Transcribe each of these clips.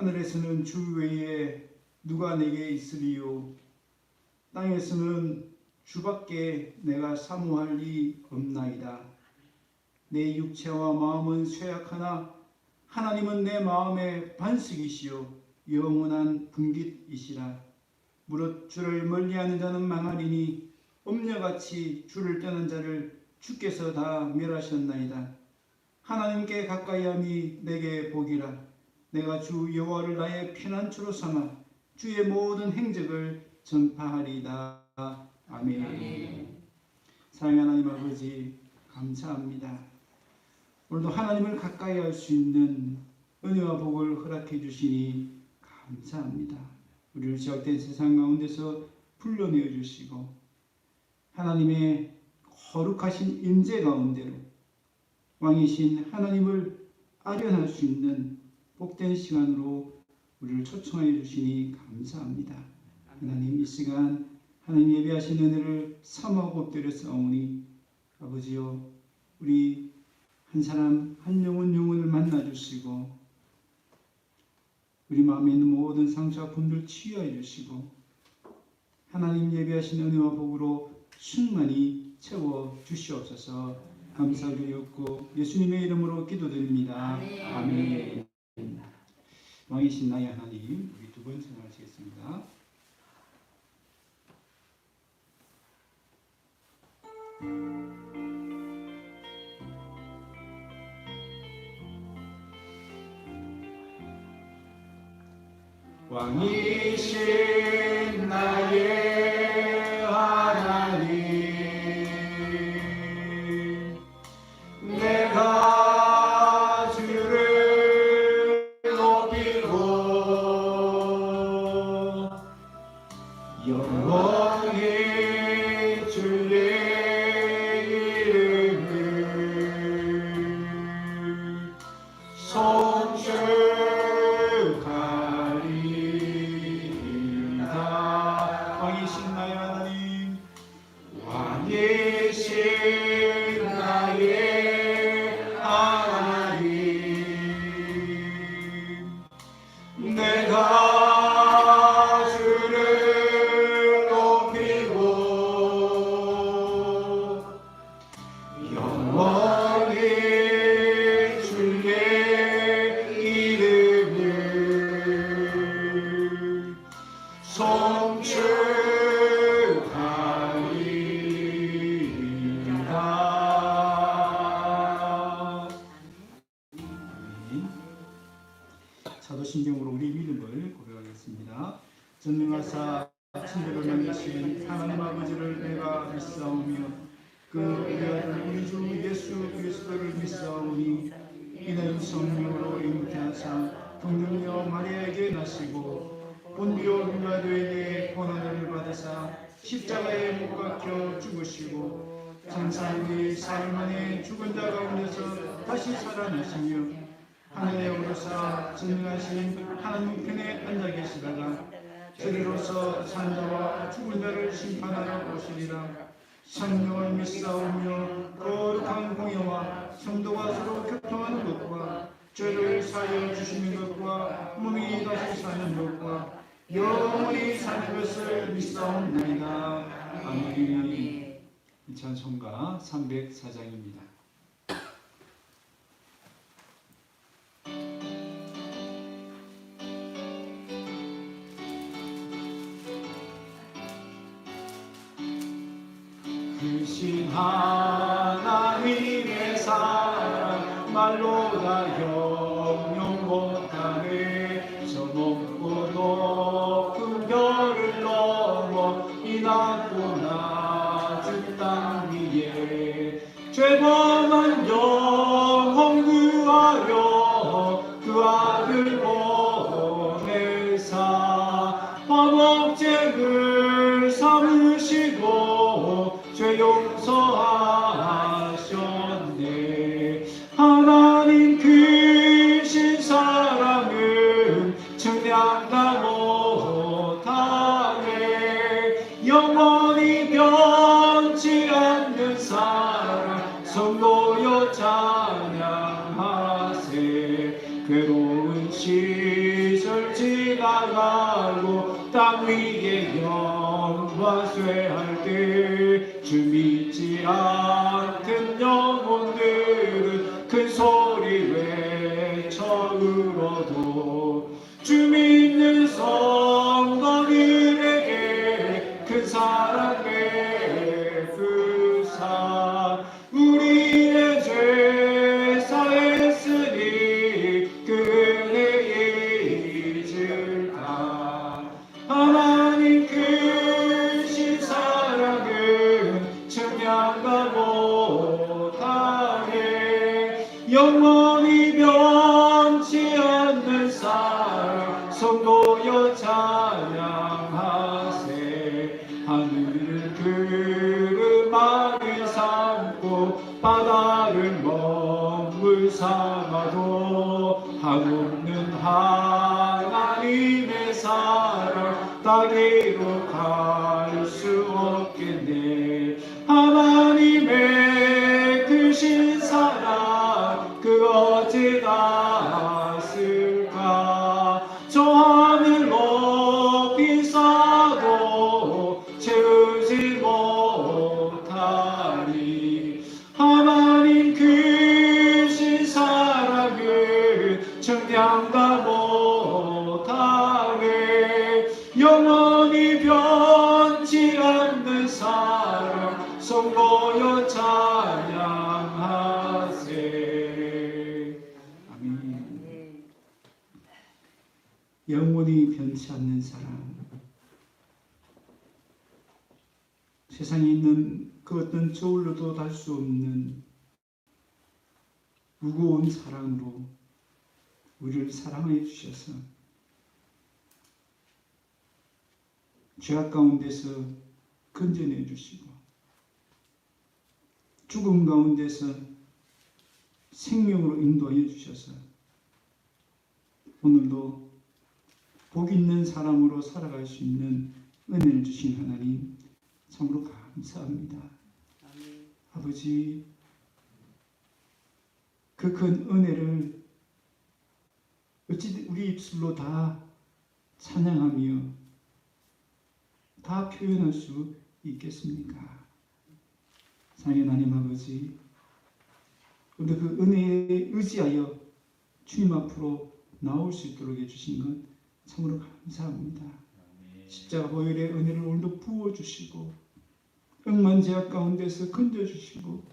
하늘에서는 주 외에 누가 내게 있으리요? 땅에서는 주밖에 내가 사모할 리 없나이다. 내 육체와 마음은 쇠약하나 하나님은 내 마음의 반석이시요 영원한 분깃이시라. 무릇 주를 멀리하는 자는 망하리니 엄녀같이 주를 떠난 자를 주께서 다 멸하셨나이다. 하나님께 가까이함이 내게 복이라. 내가 주 여호와를 나의 피난처로 삼아 주의 모든 행적을 전파하리이다. 아멘. 사랑하는 하나님 아버지, 감사합니다. 오늘도 하나님을 가까이 할 수 있는 은혜와 복을 허락해 주시니 감사합니다. 우리를 제약된 세상 가운데서 불러내어 주시고 하나님의 거룩하신 임재 가운데로 왕이신 하나님을 아련할 수 있는 복된 시간으로 우리를 초청하여 주시니 감사합니다. 하나님, 이 시간 하나님 예배하신 은혜를 사모하고 엎드려 싸우니 아버지여, 우리 한 사람 한 영혼을 만나 주시고 우리 마음에 있는 모든 상처와 분들 치유하여 주시고 하나님 예배하신 은혜와 복으로 충만히 채워 주시옵소서. 감사드리옵고 예수님의 이름으로 기도드립니다. 아멘. 왕이신 나의 하나님, 우리 두 번 찬양하시겠습니다. 왕이신 나의 하나님, 내가 주를 높이고 영원히 주의 이름을 송축하리이다. 왕이신 나의 하나님, 왕이신 나의 하나님, 내가 주를 높이고 영원히 주의 이름을 송축하리이다. 사도신경으로 우리 믿음을 고백하겠습니다. 전능하사 천대를 만드신 하나님 아버지를 내가 믿사오며 그 우리 아들 우리 주 예수 그리스도를 믿사오니 이는 성령으로 잉태하사 동정녀 마리아에게 나시고 본디오 빌라도에게 고난을 받으사 십자가에 못 박혀 죽으시고 장사한 뒤 사흘 만에 죽은 자 가운데서 다시 살아나시며 하늘에 오르사 전능하신 하나님 편에 앉아 계시다가 저리로서 산자와 죽은 자를 심판하러 오시리라. 성령을 믿사오며 거룩한 공예와 성도가 서로 교통하는 것과 죄를 사하여 주시는 것과 몸이 다시 사는 것과 영원히 사는 것을 믿사옵나이다. 아멘. 찬송가 304장입니다. 크신 하나님의 사랑 말로 다 형용 못하네. 저 높고 높은 별을 넘어 이 낮고 낮은 땅 위에 죄범한 영혼 구하려 그 아들 보내사 화목제를 삼으시고 죄 용서하셨네. 하나님 크신 사랑은 측량다 못하네. 영원히 변치 않는 사랑 성도여 찬양하세. 괴로운 시절 땅 위에 영광 쇠할 때 주 믿지 않던 영혼들은 큰 소리 외쳐 울어도 주 믿는 성도들에게 큰 사랑 베푸사 우리의 죄 사했으니 그 은혜 잊을까 하나님 크신 사랑은 측량가 못하네 영원히 변치 않는 사랑 성도여 찬양하세 하늘을 그름 안에 삼고 바다를 먹물 삼아도 한없는 하나님의 사랑 따기로 갈 수 없겠네 하나님의 크신 사랑 그 어찌 닿았을까 저 하늘 높이 쌓아도 채우지 못하리 하나님 크신 사랑을 청량다 못하네 영원히 변치 않는 사랑 성도여 찬양하세 아멘. 영원히 변치 않는 사랑 세상에 있는 그 어떤 저울로도 달 수 없는 무거운 사랑으로 우리를 사랑해 주셔서 죄악 가운데서 건져내 주시고 죽음 가운데서 생명으로 인도하여 주셔서 오늘도 복 있는 사람으로 살아갈 수 있는 은혜를 주신 하나님 참으로 감사합니다. 아멘. 아버지 그 큰 은혜를 어찌 우리 입술로 다 찬양하며 다 표현할 수 있겠습니까? 사랑의 하나님 아버지 오늘 그 은혜에 의지하여 주님 앞으로 나올 수 있도록 해주신 것 참으로 감사합니다. 십자가 보혈의 은혜를 오늘도 부어주시고 억만 죄악 가운데서 건져주시고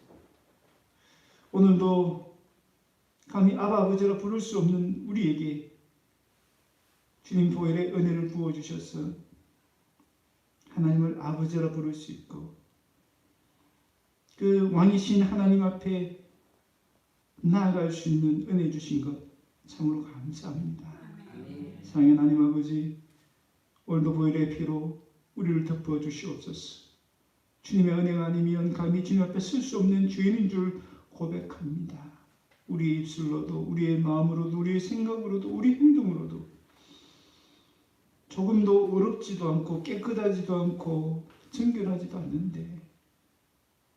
오늘도 감히 아바 아버지라 부를 수 없는 우리에게 주님 보혈의 은혜를 부어주셔서 하나님을 아버지라 부를 수 있고 그 왕이신 하나님 앞에 나아갈 수 있는 은혜 주신 것 참으로 감사합니다. 사랑의 하나님 아버지 오늘도 보혈의 피로 우리를 덮어 주시옵소서. 주님의 은혜가 아니면 감히 주님 앞에 설 수 없는 죄인인 줄 고백합니다. 우리의 입술로도 우리의 마음으로도 우리의 생각으로도 우리 행동으로도 조금도 어렵지도 않고 깨끗하지도 않고 정결하지도 않는데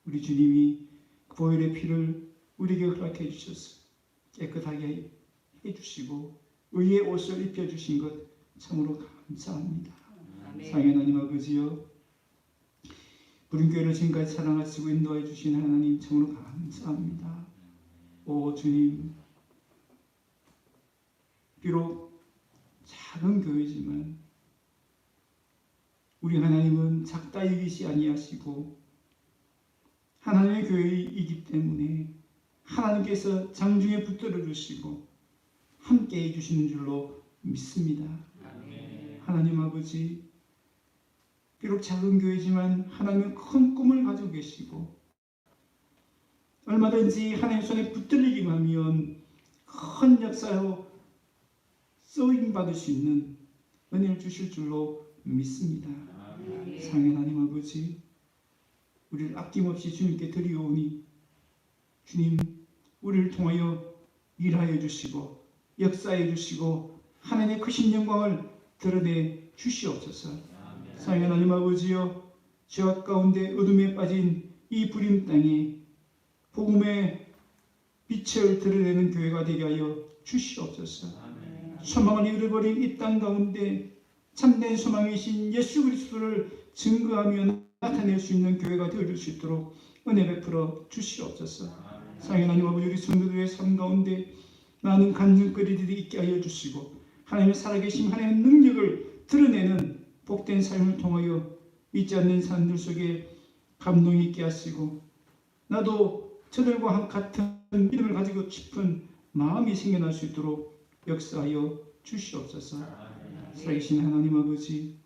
우리 주님이 그 보혈의 피를 우리에게 허락해 주셔서 깨끗하게 해주시고 의의 옷을 입혀주신 것 참으로 감사합니다. 사랑의 하나님 아버지여 부름교회를 지금까지 사랑하시고 인도해 주신 하나님 참으로 감사합니다. 오 주님 비록 작은 교회지만 우리 하나님은 작다 여기시 아니하시고 하나님의 교회이기 때문에 하나님께서 장중에 붙들어 주시고 함께 해주시는 줄로 믿습니다. 아멘. 하나님 아버지 비록 작은 교회지만 하나님은 큰 꿈을 가지고 계시고 얼마든지 하나님 손에 붙들리기만 하면 큰 역사로 쓰임 받을 수 있는 은혜를 주실 줄로 믿습니다. 아멘. 사랑의 하나님 아버지 우리를 아낌없이 주님께 드리오니 주님 우리를 통하여 일하여 주시고 역사해 주시고 하나님의 크신 영광을 드러내 주시옵소서. 사랑의 하나님 아버지여 죄악 가운데 어둠에 빠진 이 부림 땅에 복음의 빛을 드러내는 교회가 되게 하여 주시옵소서. 소망을 잃어버린 이 땅 가운데 참된 소망이신 예수 그리스도를 증거하며 나타낼 수 있는 교회가 되어줄 수 있도록 은혜 베풀어 주시옵소서. 사랑하는 하나님 아버지, 우리 성도들의 삶 가운데 많은 간증거리들이 있게 하여 주시고 하나님의 살아계심, 하나님의 능력을 드러내는 복된 삶을 통하여 믿지 않는 사람들 속에 감동이 있게 하시고 나도 저들과 같은 믿음을 가지고 싶은 마음이 생겨날 수 있도록 역사하여 주시옵소서. 살아계신 하나님 아버지,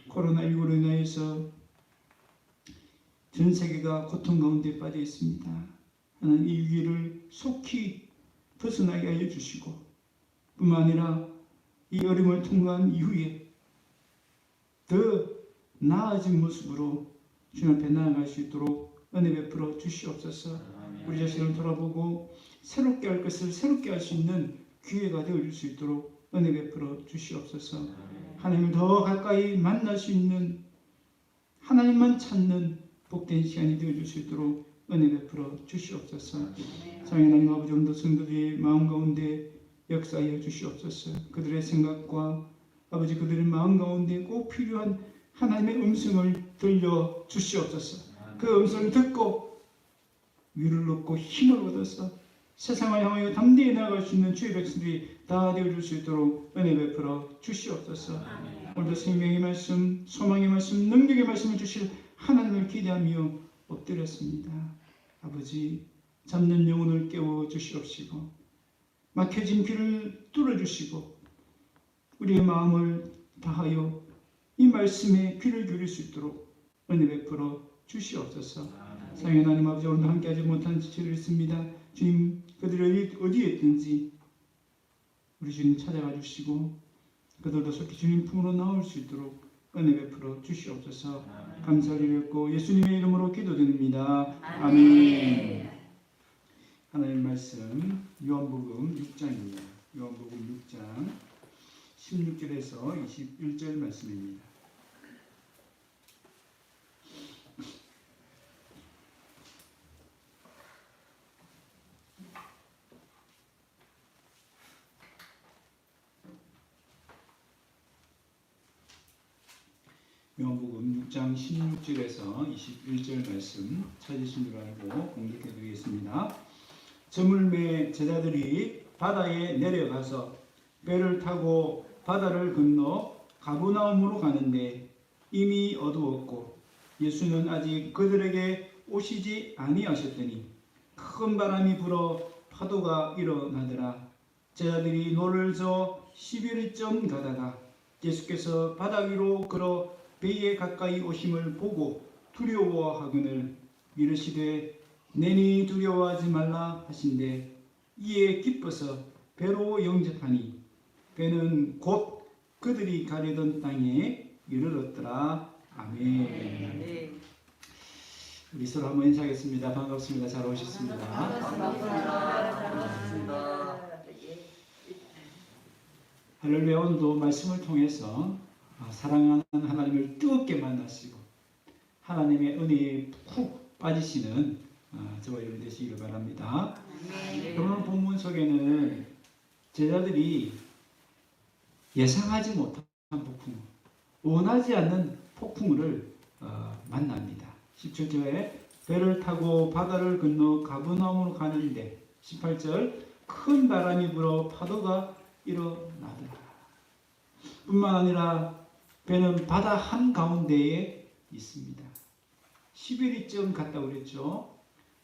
코로나19로 인하여서 전 세계가 고통 가운데 빠져 있습니다. 하나님, 이 위기를 속히 벗어나게 하여 주시고 뿐만 아니라 이 어려움을 통과한 이후에 더 나아진 모습으로 주님 앞에 나아갈 수 있도록 은혜 베풀어 주시옵소서. 우리 자신을 돌아보고 새롭게 할 것을 새롭게 할 수 있는 기회가 되어줄 수 있도록 은혜 베풀어 주시옵소서. 하나님을 더 가까이 만날 수 있는, 하나님만 찾는 복된 시간이 되어줄 수 있도록 은혜 베풀어 주시옵소서. 사랑하는 하나님 아버지, 오늘도 성도들의 마음 가운데 역사하여 주시옵소서. 그들의 생각과 아버지 그들의 마음 가운데 꼭 필요한 하나님의 음성을 들려 주시옵소서. 그 음성을 듣고 위를 얻고 힘을 얻어서 세상을 향하여 담대히 나아갈 수 있는 주의 백성들이 다 되어줄 수 있도록 은혜 베풀어 주시옵소서. 오늘도 생명의 말씀, 소망의 말씀, 능력의 말씀을 주실 하나님을 기대하며 엎드렸습니다. 아버지, 잠든 영혼을 깨워 주시옵시고 막혀진 귀를 뚫어주시고 우리의 마음을 다하여 이 말씀에 귀를 기울일 수 있도록 은혜 베풀어 주시옵소서. 사랑하는 하나님 아버지, 오늘도 함께하지 못한 지체를 있습니다. 주님, 그들이 어디에 있든지 우리 주님 찾아가 주시고 그들도 속히 주님 품으로 나올 수 있도록 은혜 베풀어 주시옵소서. 감사를 드렸고 예수님의 이름으로 기도드립니다. 아멘. 하나님의 말씀 요한복음 6장입니다. 요한복음 6장 16절에서 21절 말씀입니다. 요한복음 6장 16절에서 21절 말씀 찾으신 줄 알고 공독해 드리겠습니다. 저물매 제자들이 바다에 내려가서 배를 타고 바다를 건너 가버나움으로 가는데 이미 어두웠고 예수는 아직 그들에게 오시지 아니하셨더니 큰 바람이 불어 파도가 일어나더라. 제자들이 노를 저 11점 가다가 예수께서 바다 위로 걸어 배에 가까이 오심을 보고 두려워하거늘 이르시되 내니 두려워하지 말라 하신대 이에 기뻐서 배로 영접하니 배는 곧 그들이 가려던 땅에 이르렀더라. 아멘. 우리 서로 한번 인사하겠습니다. 반갑습니다. 잘 오셨습니다. 할렐루야. 오늘도 말씀을 통해서 사랑하는 하나님을 뜨겁게 만나시고 하나님의 은혜에 푹 빠지시는 저와 여러분 되시기를 바랍니다. 오늘 본문 속에는 제자들이 예상하지 못한 폭풍, 원하지 않는 폭풍을 만납니다. 17절에 배를 타고 바다를 건너 가버나움으로 가는데 18절 큰 바람이 불어 파도가 일어나더라. 뿐만 아니라 배는 바다 한가운데에 있습니다. 11위쯤 갔다고 그랬죠.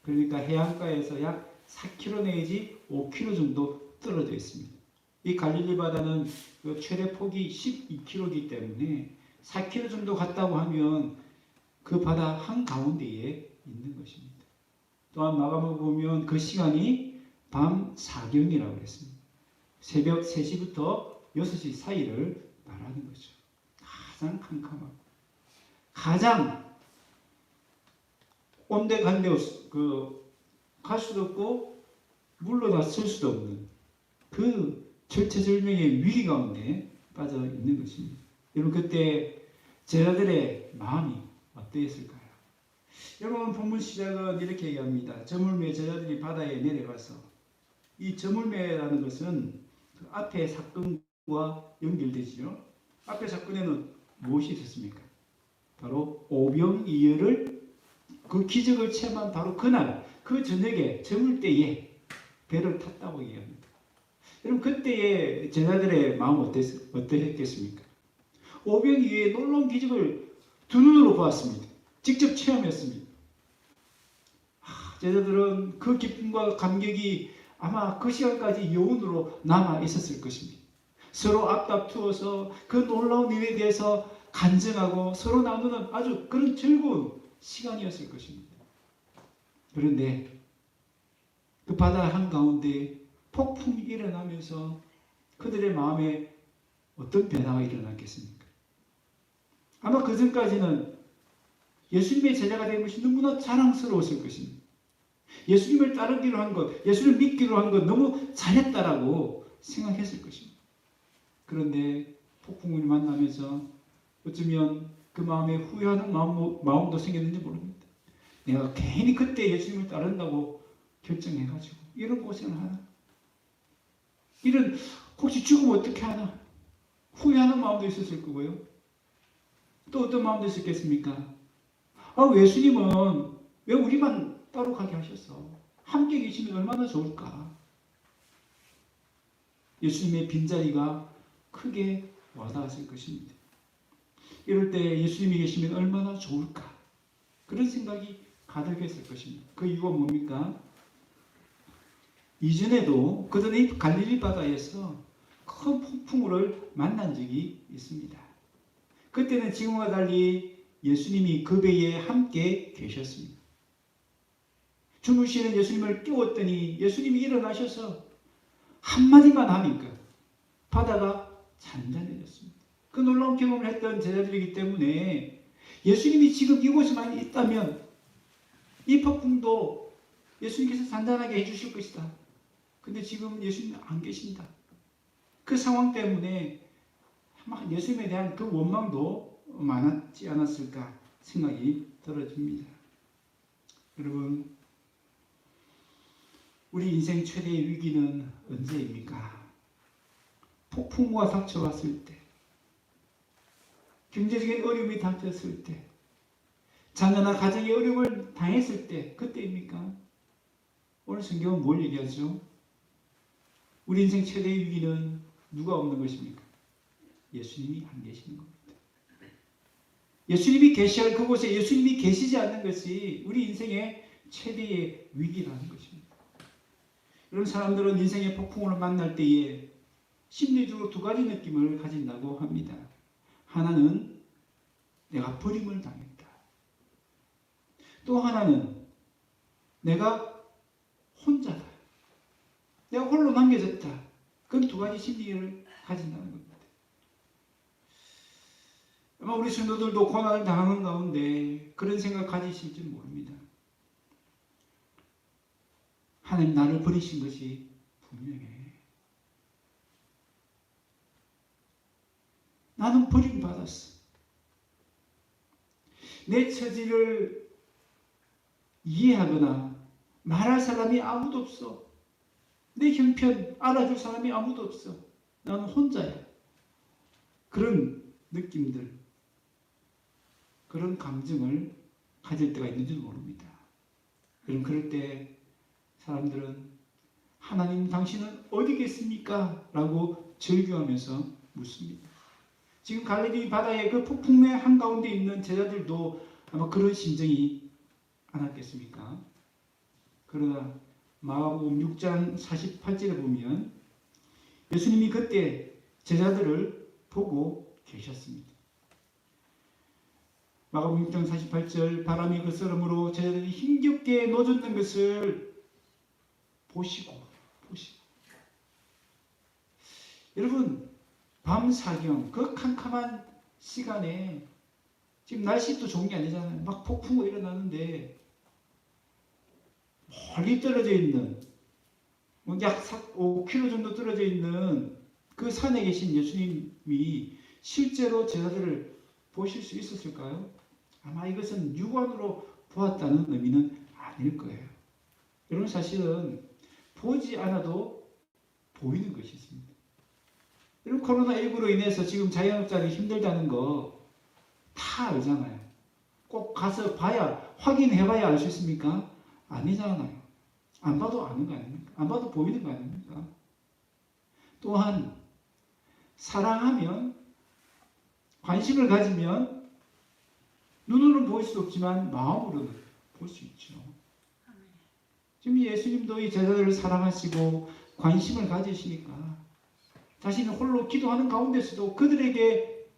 그러니까 해안가에서 약 4km 내지 5km 정도 떨어져 있습니다. 이 갈릴리 바다는 그 최대 폭이 12km이기 때문에 4km 정도 갔다고 하면 그 바다 한가운데에 있는 것입니다. 또한 마감을 보면 그 시간이 밤 4경이라고 했습니다. 새벽 3시부터 6시 사이를 말하는 거죠. 가장 캄캄하고 가장 온데간데 갈 수도 없고 물러나 설 수도 없는 그 절체절명의 위기 가운데 빠져 있는 것입니다. 여러분, 그때 제자들의 마음이 어떠했을까요? 여러분, 본문 시작은 이렇게 얘기합니다. 저물매 제자들이 바다에 내려가서, 이 저물매라는 것은 그 앞에 사건과 연결되지요. 앞에 사건에는 무엇이 있었습니까? 바로 오병이어를 그 기적을 체험한 바로 그날 그 저녁에 저물 때에 배를 탔다고 얘기합니다. 여러분 그때의 제자들의 마음 어떠했겠습니까? 오병이어의 놀라운 기적을 두 눈으로 보았습니다. 직접 체험했습니다. 제자들은 그 기쁨과 감격이 아마 그 시간까지 여운으로 남아 있었을 것입니다. 서로 앞다투어서 그 놀라운 일에 대해서 간증하고 서로 나누는 아주 그런 즐거운 시간이었을 것입니다. 그런데 그 바다 한가운데 폭풍이 일어나면서 그들의 마음에 어떤 변화가 일어났겠습니까? 아마 그 전까지는 예수님의 제자가 된 것이 너무나 자랑스러웠을 것입니다. 예수님을 따르기로 한 것, 예수를 믿기로 한 것 너무 잘했다라고 생각했을 것입니다. 그런데 폭풍을 만나면서 어쩌면 그 마음에 후회하는 마음도 생겼는지 모릅니다. 내가 괜히 그때 예수님을 따른다고 결정해가지고 이런 고생을 하나? 이런 혹시 죽으면 어떻게 하나? 후회하는 마음도 있었을 거고요. 또 어떤 마음도 있었겠습니까? 예수님은 왜 우리만 따로 가게 하셨어? 함께 계시면 얼마나 좋을까? 예수님의 빈자리가 크게 와닿았을 것입니다. 이럴 때 예수님이 계시면 얼마나 좋을까? 그런 생각이 가득했을 것입니다. 그 이유가 뭡니까? 이전에도 그들이 갈릴리 바다에서 큰 폭풍우를 만난 적이 있습니다. 그때는 지금과 달리 예수님이 그 배에 함께 계셨습니다. 주무시는 예수님을 깨웠더니 예수님이 일어나셔서 한마디만 하니까 바다가 잔잔해졌습니다. 그 놀라운 경험을 했던 제자들이기 때문에 예수님이 지금 이곳에만 있다면 이 폭풍도 예수님께서 잔잔하게 해주실 것이다. 근데 지금 예수님은 안 계신다. 그 상황 때문에 아마 예수님에 대한 그 원망도 많았지 않았을까 생각이 들어집니다. 여러분, 우리 인생 최대의 위기는 언제입니까? 폭풍우가 닥쳐왔을 때, 경제적인 어려움이 닥쳤을 때, 자녀나 가정의 어려움을 당했을 때, 그때입니까? 오늘 성경은 뭘 얘기하죠? 우리 인생 최대의 위기는 누가 없는 것입니까? 예수님이 안 계시는 겁니다. 예수님이 계시할 그곳에 예수님이 계시지 않는 것이 우리 인생의 최대의 위기라는 것입니다. 이런 사람들은 인생의 폭풍을 만날 때에 심리적으로 두 가지 느낌을 가진다고 합니다. 하나는 내가 버림을 당했다. 또 하나는 내가 혼자다. 내가 홀로 남겨졌다. 그런 두 가지 심리를 가진다는 겁니다. 아마 우리 성도들도 고난을 당하는 가운데 그런 생각 가지실지 모릅니다. 하나님 나를 버리신 것이 분명해. 나는 버림받았어. 내 처지를 이해하거나 말할 사람이 아무도 없어. 내 형편 알아줄 사람이 아무도 없어. 나는 혼자야. 그런 느낌들, 그런 감정을 가질 때가 있는지 모릅니다. 그럼 그럴 때 사람들은 하나님 당신은 어디 계십니까? 라고 절규하면서 묻습니다. 지금 갈릴리 바다의 그 폭풍의 한가운데 있는 제자들도 아마 그런 심정이 않았겠습니까? 그러나 마가복음 6장 48절에 보면 예수님이 그때 제자들을 보고 계셨습니다. 마가복음 6장 48절 바람이 거스름으로 제자들이 힘겹게 노젓는 것을 보시고 여러분 밤 사경 그 캄캄한 시간에 지금 날씨도 좋은 게 아니잖아요. 막 폭풍이 일어나는데 멀리 떨어져 있는 약 5km 정도 떨어져 있는 그 산에 계신 예수님이 실제로 제자들을 보실 수 있었을까요? 아마 이것은 육안으로 보았다는 의미는 아닐 거예요. 여러분 사실은 보지 않아도 보이는 것이 있습니다. 여러분 코로나19로 인해서 지금 자영업자들이 힘들다는 거 다 알잖아요. 꼭 가서 봐야 확인해봐야 알 수 있습니까? 아니잖아요. 안 봐도 아는 거 아닙니까? 안 봐도 보이는 거 아닙니까? 또한 사랑하면 관심을 가지면 눈으로는 보일 수 없지만 마음으로는 볼 수 있죠. 지금 예수님도 이 제자들을 사랑하시고 관심을 가지시니까 자신이 홀로 기도하는 가운데서도 그들에게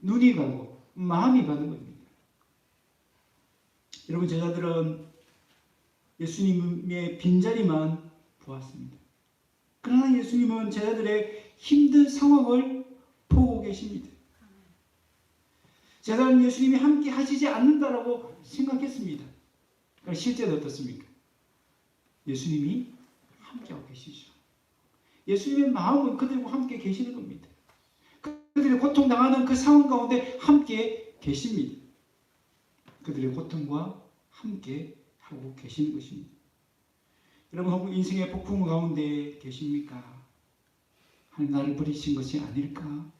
눈이 가고 마음이 가는 겁니다. 여러분 제자들은 예수님의 빈자리만 보았습니다. 그러나 예수님은 제자들의 힘든 상황을 보고 계십니다. 제자들은 예수님이 함께 하시지 않는다라고 생각했습니다. 그러니까 실제는 어떻습니까? 예수님이 함께하고 계시죠. 예수님의 마음은 그들과 함께 계시는 겁니다. 그들이 고통당하는 그 상황 가운데 함께 계십니다. 그들의 고통과 함께 하고 계시는 것입니다. 여러분 혹은 인생의 폭풍 가운데 계십니까? 하나님 나를 버리신 것이 아닐까?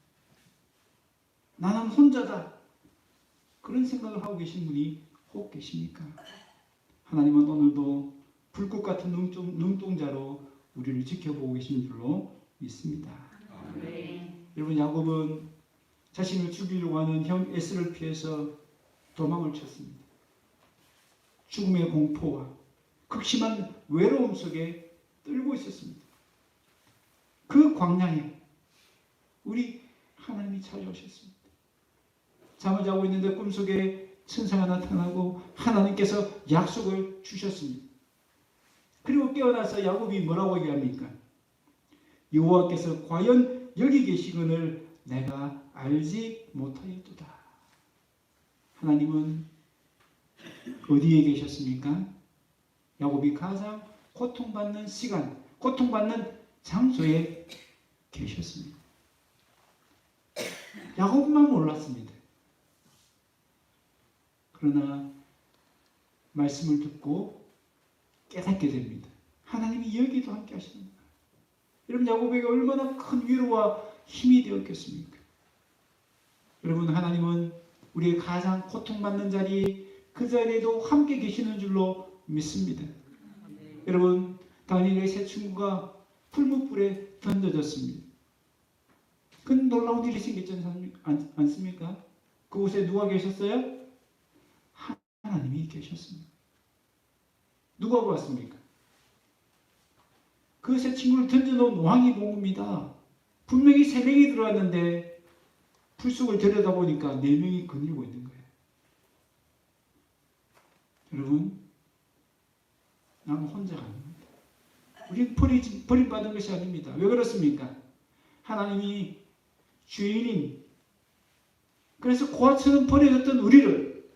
나는 혼자다. 그런 생각을 하고 계신 분이 혹 계십니까? 하나님은 오늘도 불꽃 같은 눈동자로 우리를 지켜보고 계신 줄로 믿습니다. 네. 여러분 야곱은 자신을 죽이려고 하는 형 에스를 피해서 도망을 쳤습니다. 죽음의 공포와 극심한 외로움 속에 떨고 있었습니다. 그 광야에 우리 하나님이 찾아오셨습니다. 잠을 자고 있는데 꿈속에 천사가 나타나고 하나님께서 약속을 주셨습니다. 그리고 깨어나서 야곱이 뭐라고 얘기합니까? 여호와께서 과연 여기 계시거늘 내가 알지 못하였도다. 하나님은 어디에 계셨습니까? 야곱이 가장 고통받는 시간, 고통받는 장소에 계셨습니다. 야곱만 몰랐습니다. 그러나 말씀을 듣고 깨닫게 됩니다. 하나님이 여기도 함께 하시는 거예요. 여러분 야곱에게 얼마나 큰 위로와 힘이 되었겠습니까? 여러분 하나님은 우리의 가장 고통받는 자리 그 자리에도 함께 계시는 줄로 믿습니다. 여러분 다니엘의 세 친구가 풀무불에 던져졌습니다. 그 놀라운 일이 생겼지 않습니까? 그곳에 누가 계셨어요? 하나님이 계셨습니다. 누가 보았습니까? 그 세 친구를 던져놓은 왕이 본 겁니다. 분명히 3명이 들어왔는데 풀숲을 들여다보니까 4명이 거닐고 있는 거예요. 여러분 나는 혼자가 아닙니다. 우리는 버림받은 것이 아닙니다. 왜 그렇습니까? 하나님이 주인인 그래서 고아처럼 버려졌던 우리를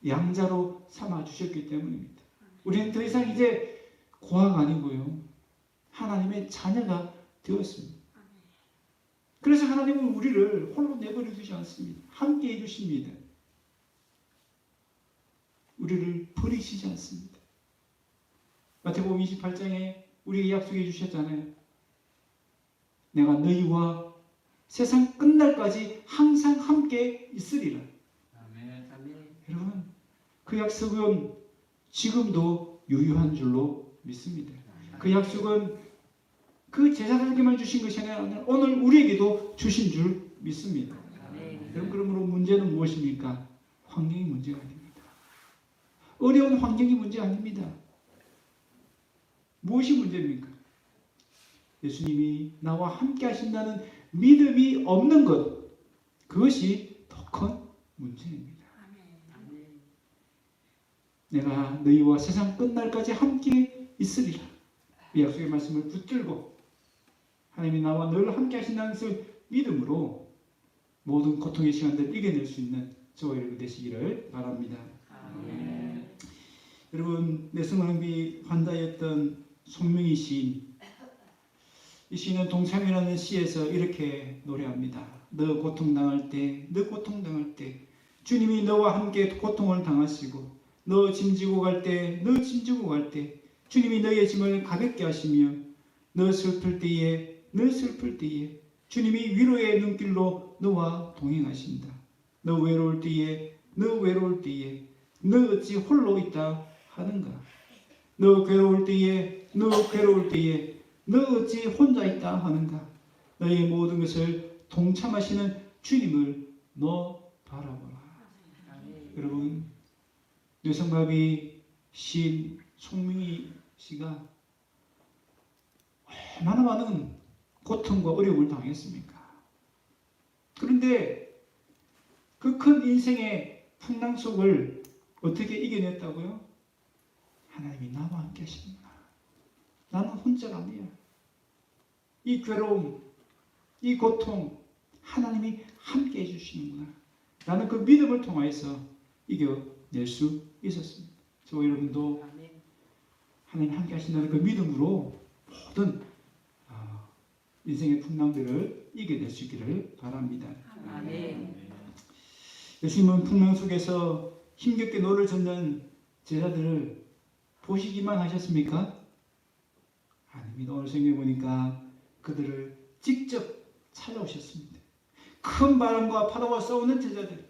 양자로 삼아주셨기 때문입니다. 우리는 더 이상 이제 고아가 아니고요. 하나님의 자녀가 되었습니다. 그래서 하나님은 우리를 홀로 내버려 두지 않습니다. 함께 해주십니다. 우리를 버리시지 않습니다. 마태복음 28장에 우리에게 약속해 주셨잖아요. 내가 너희와 세상 끝날까지 항상 함께 있으리라. 아멘. 여러분 그 약속은 지금도 유효한 줄로 믿습니다. 그 약속은 그 제자들에게만 주신 것이 아니라 오늘 우리에게도 주신 줄 믿습니다. 여러분 그러므로 문제는 무엇입니까? 환경이 문제가 아닙니다. 어려운 환경이 문제 아닙니다. 무엇이 문제입니까? 예수님이 나와 함께 하신다는 믿음이 없는 것, 그것이 더 큰 문제입니다. 내가 너희와 세상 끝날까지 함께 있으리라. 이 약속의 말씀을 붙들고 하나님이 나와 늘 함께 하신다는 것을 믿음으로 모든 고통의 시간들을 이겨낼 수 있는 저와 여러분 되시기를 바랍니다. 아멘. 여러분 내성왕비 환자였던 손명희 시인, 이 시인은 동참이라는 시에서 이렇게 노래합니다. 너 고통당할 때, 너 고통당할 때 주님이 너와 함께 고통을 당하시고 너 짐지고 갈 때, 너 짐지고 갈 때 주님이 너의 짐을 가볍게 하시며 너 슬플 때에 너 슬플 때에 주님이 위로의 눈길로 너와 동행하신다. 너 외로울 때에 너 어찌 홀로 있다 하는가? 너 괴로울 때에 너 어찌 혼자 있다 하는가? 너의 모든 것을 동참하시는 주님을 너 바라보라. 여러분, 뇌성갑이 시인 송민희 씨가 얼마나 많은 고통과 어려움을 당했습니까? 그런데 그 큰 인생의 풍랑 속을 어떻게 이겨냈다고요? 하나님이 나와 함께 하시는구나. 나는 혼자가 아니야. 이 괴로움, 이 고통, 하나님이 함께 해주시는구나. 나는 그 믿음을 통하여서 이겨낼 수 있었습니다. 저와 여러분도 하나님 함께 하신다는 그 믿음으로 모든 인생의 풍랑들을 이겨낼 수 있기를 바랍니다. 아멘. 예수님은 풍랑 속에서 힘겹게 노를 젓는 제자들을 보시기만 하셨습니까? 아닙니다. 오늘 성경에 보니까 그들을 직접 찾아오셨습니다. 큰 바람과 파도와 싸우는 제자들,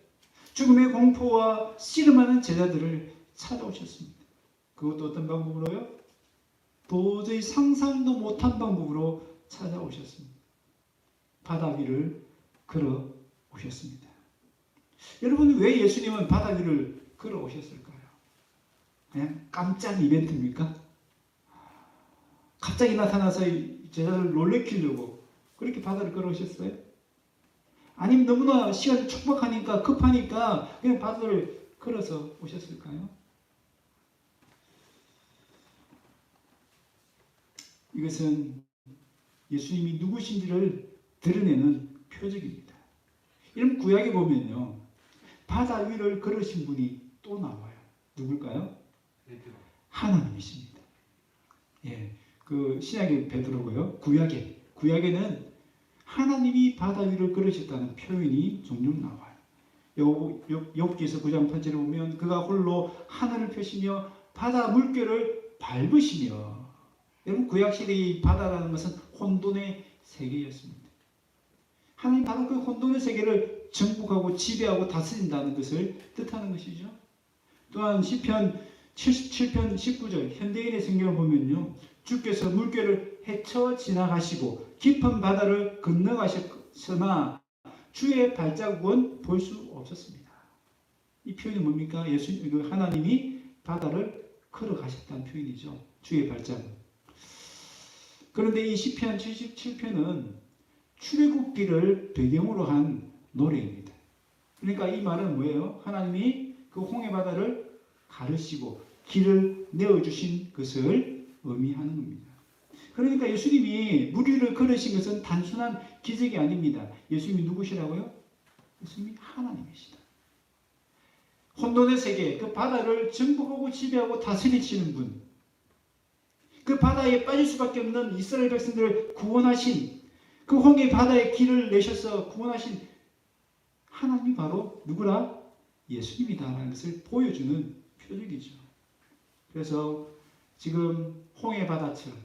죽음의 공포와 씨름하는 제자들을 찾아오셨습니다. 그것도 어떤 방법으로요? 도저히 상상도 못한 방법으로 찾아오셨습니다. 바다 위를 걸어 오셨습니다. 여러분, 왜 예수님은 바다 위를 걸어 오셨을까요? 그냥 깜짝 이벤트입니까? 갑자기 나타나서 제자들을 놀래키려고 그렇게 바다를 걸어 오셨어요? 아니면 너무나 시간이 촉박하니까 급하니까 그냥 바다를 걸어서 오셨을까요? 이것은 예수님이 누구신지를 드러내는 표적입니다. 이런 구약에 보면요, 바다 위를 걸으신 분이 또 나와요. 누굴까요? 하나님이십니다. 예, 그 신약의 베드로고요. 구약에는 하나님이 바다 위를 걸으셨다는 표현이 종종 나와요. 욥기서 9장 8절에 보면 그가 홀로 하늘을 펴시며 바다 물결을 밟으시며, 여러분, 구약시대의 바다라는 것은 혼돈의 세계였습니다. 하나님 바로 그 혼돈의 세계를 정복하고 지배하고 다스린다는 것을 뜻하는 것이죠. 또한 시편 77편 19절 현대인의 성경을 보면요, 주께서 물결을 헤쳐 지나가시고 깊은 바다를 건너가셨으나 주의 발자국은 볼 수 없었습니다. 이 표현이 뭡니까? 하나님이 바다를 걸어가셨다는 표현이죠. 주의 발자국. 그런데 이 시편 77편은 출애굽기를 배경으로 한 노래입니다. 그러니까 이 말은 뭐예요? 하나님이 그 홍해 바다를 가르시고 길을 내어주신 것을 의미하는 겁니다. 그러니까 예수님이 물 위를 걸으신 것은 단순한 기적이 아닙니다. 예수님이 누구시라고요? 예수님이 하나님이시다. 혼돈의 세계, 그 바다를 정복하고 지배하고 다스리시는 분, 그 바다에 빠질 수밖에 없는 이스라엘 백성들을 구원하신, 그 홍해 바다에 길을 내셔서 구원하신 하나님이 바로 누구라? 예수님이다라는 것을 보여주는 표적이죠. 그래서 지금 홍해 바다처럼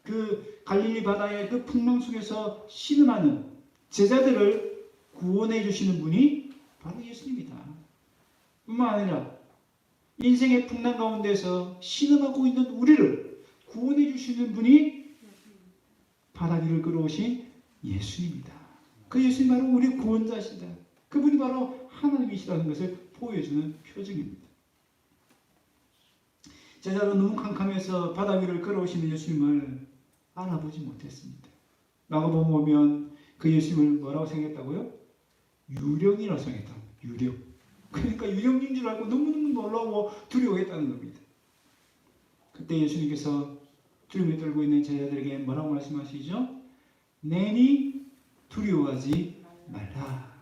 그 갈릴리 바다의 그 풍랑 속에서 신음하는 제자들을 구원해 주시는 분이 바로 예수님이다. 뿐만 아니라 인생의 풍랑 가운데서 신음하고 있는 우리를 구원해 주시는 분이 바다 위를 걸어오신 예수님이다. 그 예수님 바로 우리 구원자시다. 그분이 바로 하나님이시라는 것을 보여주는 표적입니다. 제자로 너무 캄캄해서 바다 위를 걸어오시는 예수님을 알아보지 못했습니다. 마가복음 보면 그 예수님을 뭐라고 생각했다고요? 유령이라고 생각했다. 유령. 그러니까 유령인 줄 알고 너무너무 놀라워 두려워했다는 겁니다. 그때 예수님께서 두려움에 떨고 있는 제자들에게 뭐라고 말씀하시죠? 내니 두려워하지 말라.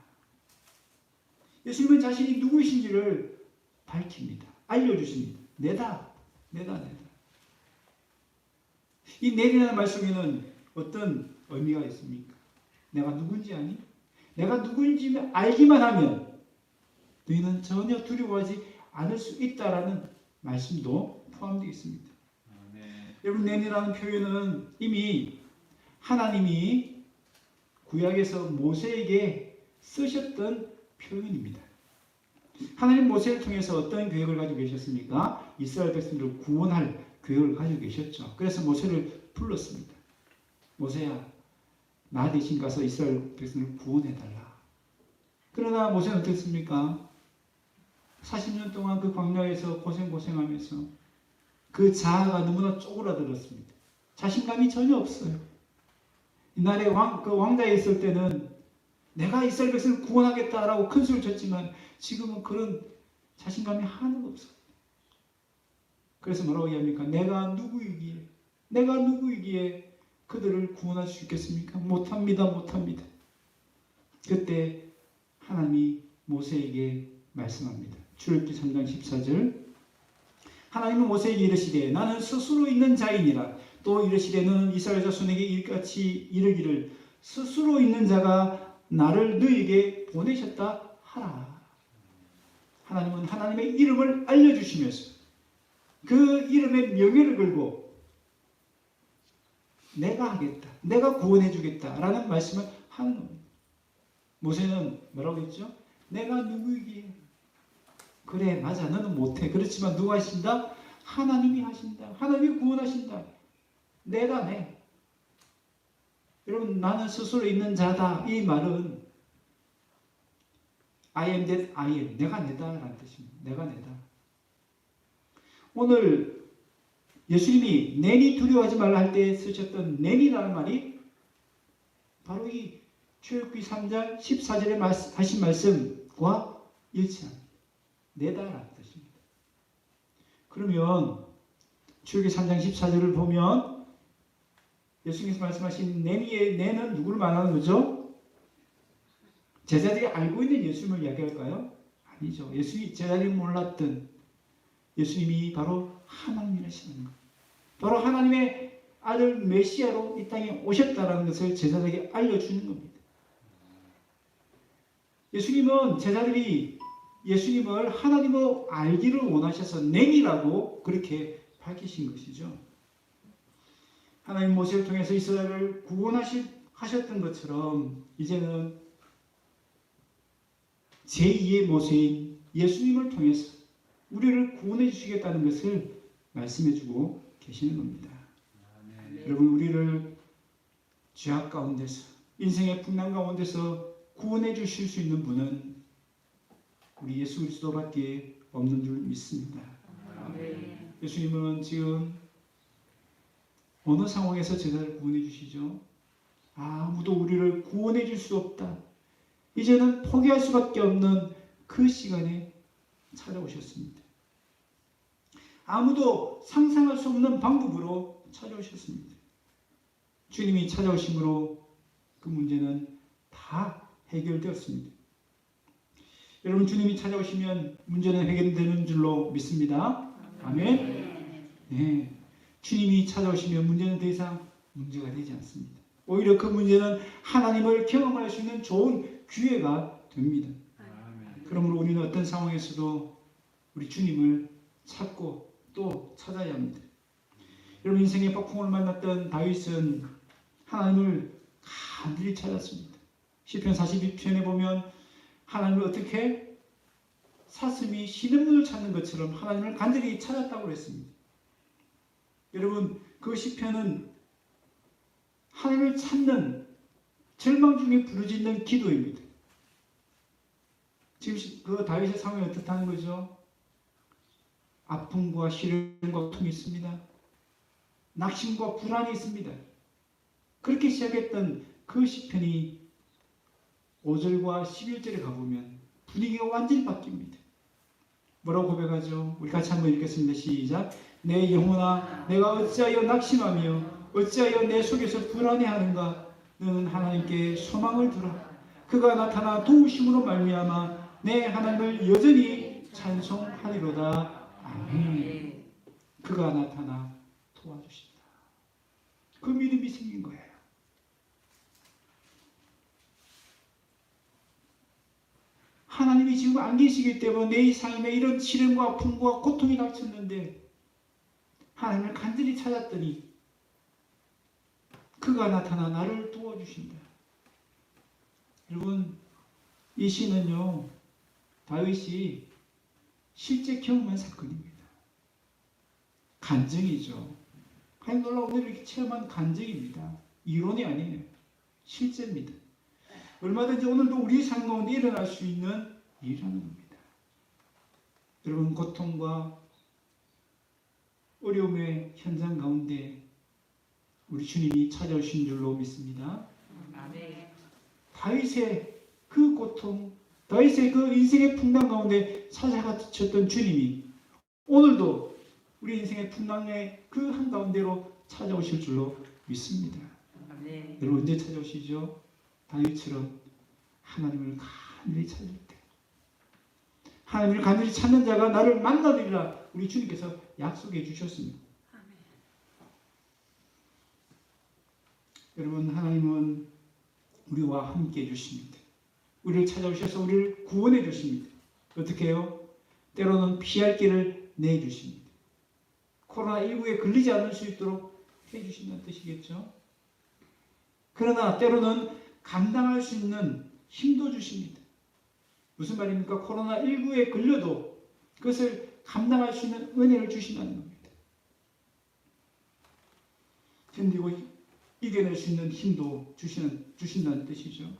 예수님은 자신이 누구이신지를 밝힙니다. 알려주십니다. 내다. 이 내리라는 말씀에는 어떤 의미가 있습니까? 내가 누군지 아니? 내가 누군지 알기만 하면 너희는 전혀 두려워하지 않을 수 있다라는 말씀도 포함되어 있습니다. 여러분, 내리라는 표현은 이미 하나님이 구약에서 모세에게 쓰셨던 표현입니다. 하나님 모세를 통해서 어떤 계획을 가지고 계셨습니까? 이스라엘 백성들을 구원할 계획을 가지고 계셨죠. 그래서 모세를 불렀습니다. 모세야, 나 대신 가서 이스라엘 백성을 구원해달라. 그러나 모세는 어땠습니까? 40년 동안 그 광야에서 고생하면서 그 자아가 너무나 쪼그라들었습니다. 자신감이 전혀 없어요. 이날에 그 왕자에 있을 때는 내가 이스라엘 백성을 구원하겠다라고 큰 소리를 쳤지만 지금은 그런 자신감이 하나도 없어요. 그래서 뭐라고 이야기합니까? 내가 누구이기에 그들을 구원할 수 있겠습니까? 못합니다. 그때 하나님이 모세에게 말씀합니다. 출애굽기 3장 14절. 하나님은 모세에게 이르시되 나는 스스로 있는 자이니라. 또 이르시되 너는 이스라엘 자손에게 이같이 이르기를 스스로 있는 자가 나를 너희에게 보내셨다 하라. 하나님은 하나님의 이름을 알려주시면서 그 이름의 명예를 걸고 내가 하겠다, 내가 구원해 주겠다라는 말씀을 하는 겁니다. 모세는 뭐라고 했죠? 내가 누구이기에? 그래, 맞아, 너는 못해. 그렇지만 누가 하신다? 하나님이 하신다. 하나님이 구원하신다. 내가 내. 여러분, 나는 스스로 있는 자다. 이 말은 I am that I am. 내가 내다라는 뜻입니다. 내가 내다. 오늘 예수님이 내니 두려워하지 말라 할 때 쓰셨던 내니라는 말이 바로 이 출애굽기 3장 14절에 하신 말씀과 일치합니다. 내다라는 뜻입니다. 그러면 출애굽기 3장 14절을 보면 예수님께서 말씀하신 내니의 내는 누구를 말하는 거죠? 제자들이 알고 있는 예수님을 이야기할까요? 아니죠. 예수님이 제자들이 몰랐던 예수님이 바로 하나님이라시는 것. 바로 하나님의 아들 메시아로 이 땅에 오셨다는 것을 제자들에게 알려주는 겁니다. 예수님은 제자들이 예수님을 하나님으로 알기를 원하셔서 내니라고 그렇게 밝히신 것이죠. 하나님 모세를 통해서 이스라엘을 구원하셨던 것처럼 이제는 제2의 모세인 예수님을 통해서 우리를 구원해 주시겠다는 것을 말씀해 주고 계시는 겁니다. 여러분, 우리를 죄악 가운데서 인생의 풍랑 가운데서 구원해 주실 수 있는 분은 우리 예수 그리스도밖에 없는 줄 믿습니다. 예수님은 지금 어느 상황에서 제자를 구원해 주시죠? 아무도 우리를 구원해 줄 수 없다. 이제는 포기할 수밖에 없는 그 시간에 찾아오셨습니다. 아무도 상상할 수 없는 방법으로 찾아오셨습니다. 주님이 찾아오심으로 그 문제는 다 해결되었습니다. 여러분, 주님이 찾아오시면 문제는 해결되는 줄로 믿습니다. 아멘. 네. 주님이 찾아오시면 문제는 더 이상 문제가 되지 않습니다. 오히려 그 문제는 하나님을 경험할 수 있는 좋은 기회가 됩니다. 그러므로 우리는 어떤 상황에서도 우리 주님을 찾고 또 찾아야 합니다. 여러분, 인생의 폭풍을 만났던 다윗은 하나님을 간절히 찾았습니다. 시편 42편에 보면 하나님을 어떻게 사슴이 쉬는 문을 찾는 것처럼 하나님을 간절히 찾았다고 그랬습니다. 여러분, 그 시편은 하나님을 찾는 절망 중에 부르짖는 기도입니다. 지금 그 다윗의 상황이 어떻다는 거죠? 아픔과 시련과 고통이 있습니다. 낙심과 불안이 있습니다. 그렇게 시작했던 그 시편이 5절과 11절에 가보면 분위기가 완전히 바뀝니다. 뭐라고 고백하죠? 우리 같이 한번 읽겠습니다. 시작. 내 영혼아, 내가 어찌하여 낙심하며 어찌하여 내 속에서 불안해하는가? 너는 하나님께 소망을 두라. 그가 나타나 도우심으로 말미암아 내 하나님을 여전히 찬송하리로다. 아멘. 그가 나타나 도와주신다. 그 믿음이 생긴 거예요. 하나님이 지금 안 계시기 때문에 내 삶에 이런 시련과 아픔과 고통이 닥쳤는데 하나님을 간절히 찾았더니 그가 나타나 나를 도와주신다. 여러분, 이 시는요, 다윗이 실제 경험한 사건입니다. 간증이죠. 하나님 놀라운 은혜를 이렇게 체험한 간증입니다. 이론이 아니에요. 실제입니다. 얼마든지 오늘도 우리 삶 가운데 일어날 수 있는 일이라는 겁니다. 여러분, 고통과 어려움의 현장 가운데 우리 주님이 찾아오신 줄로 믿습니다. 다윗의 그 고통, 다윗의 그 인생의 풍랑 가운데 찾아가셨던 주님이 오늘도 우리 인생의 풍랑의 그 한가운데로 찾아오실 줄로 믿습니다. 여러분, 언제 찾아오시죠? 다윗처럼 하나님을 간절히 찾을 때, 하나님을 간절히 찾는 자가 나를 만나리라 우리 주님께서 약속해 주셨습니다. 여러분, 하나님은 우리와 함께 해주십니다. 우리를 찾아오셔서 우리를 구원해 주십니다. 어떻게 해요? 때로는 피할 길을 내주십니다. 코로나19에 걸리지 않을 수 있도록 해주신다는 뜻이겠죠. 그러나 때로는 감당할 수 있는 힘도 주십니다. 무슨 말입니까? 코로나19에 걸려도 그것을 감당할 수 있는 은혜를 주신다는 겁니다. 견디고 이겨낼 수 있는 힘도 주신다는 뜻이죠.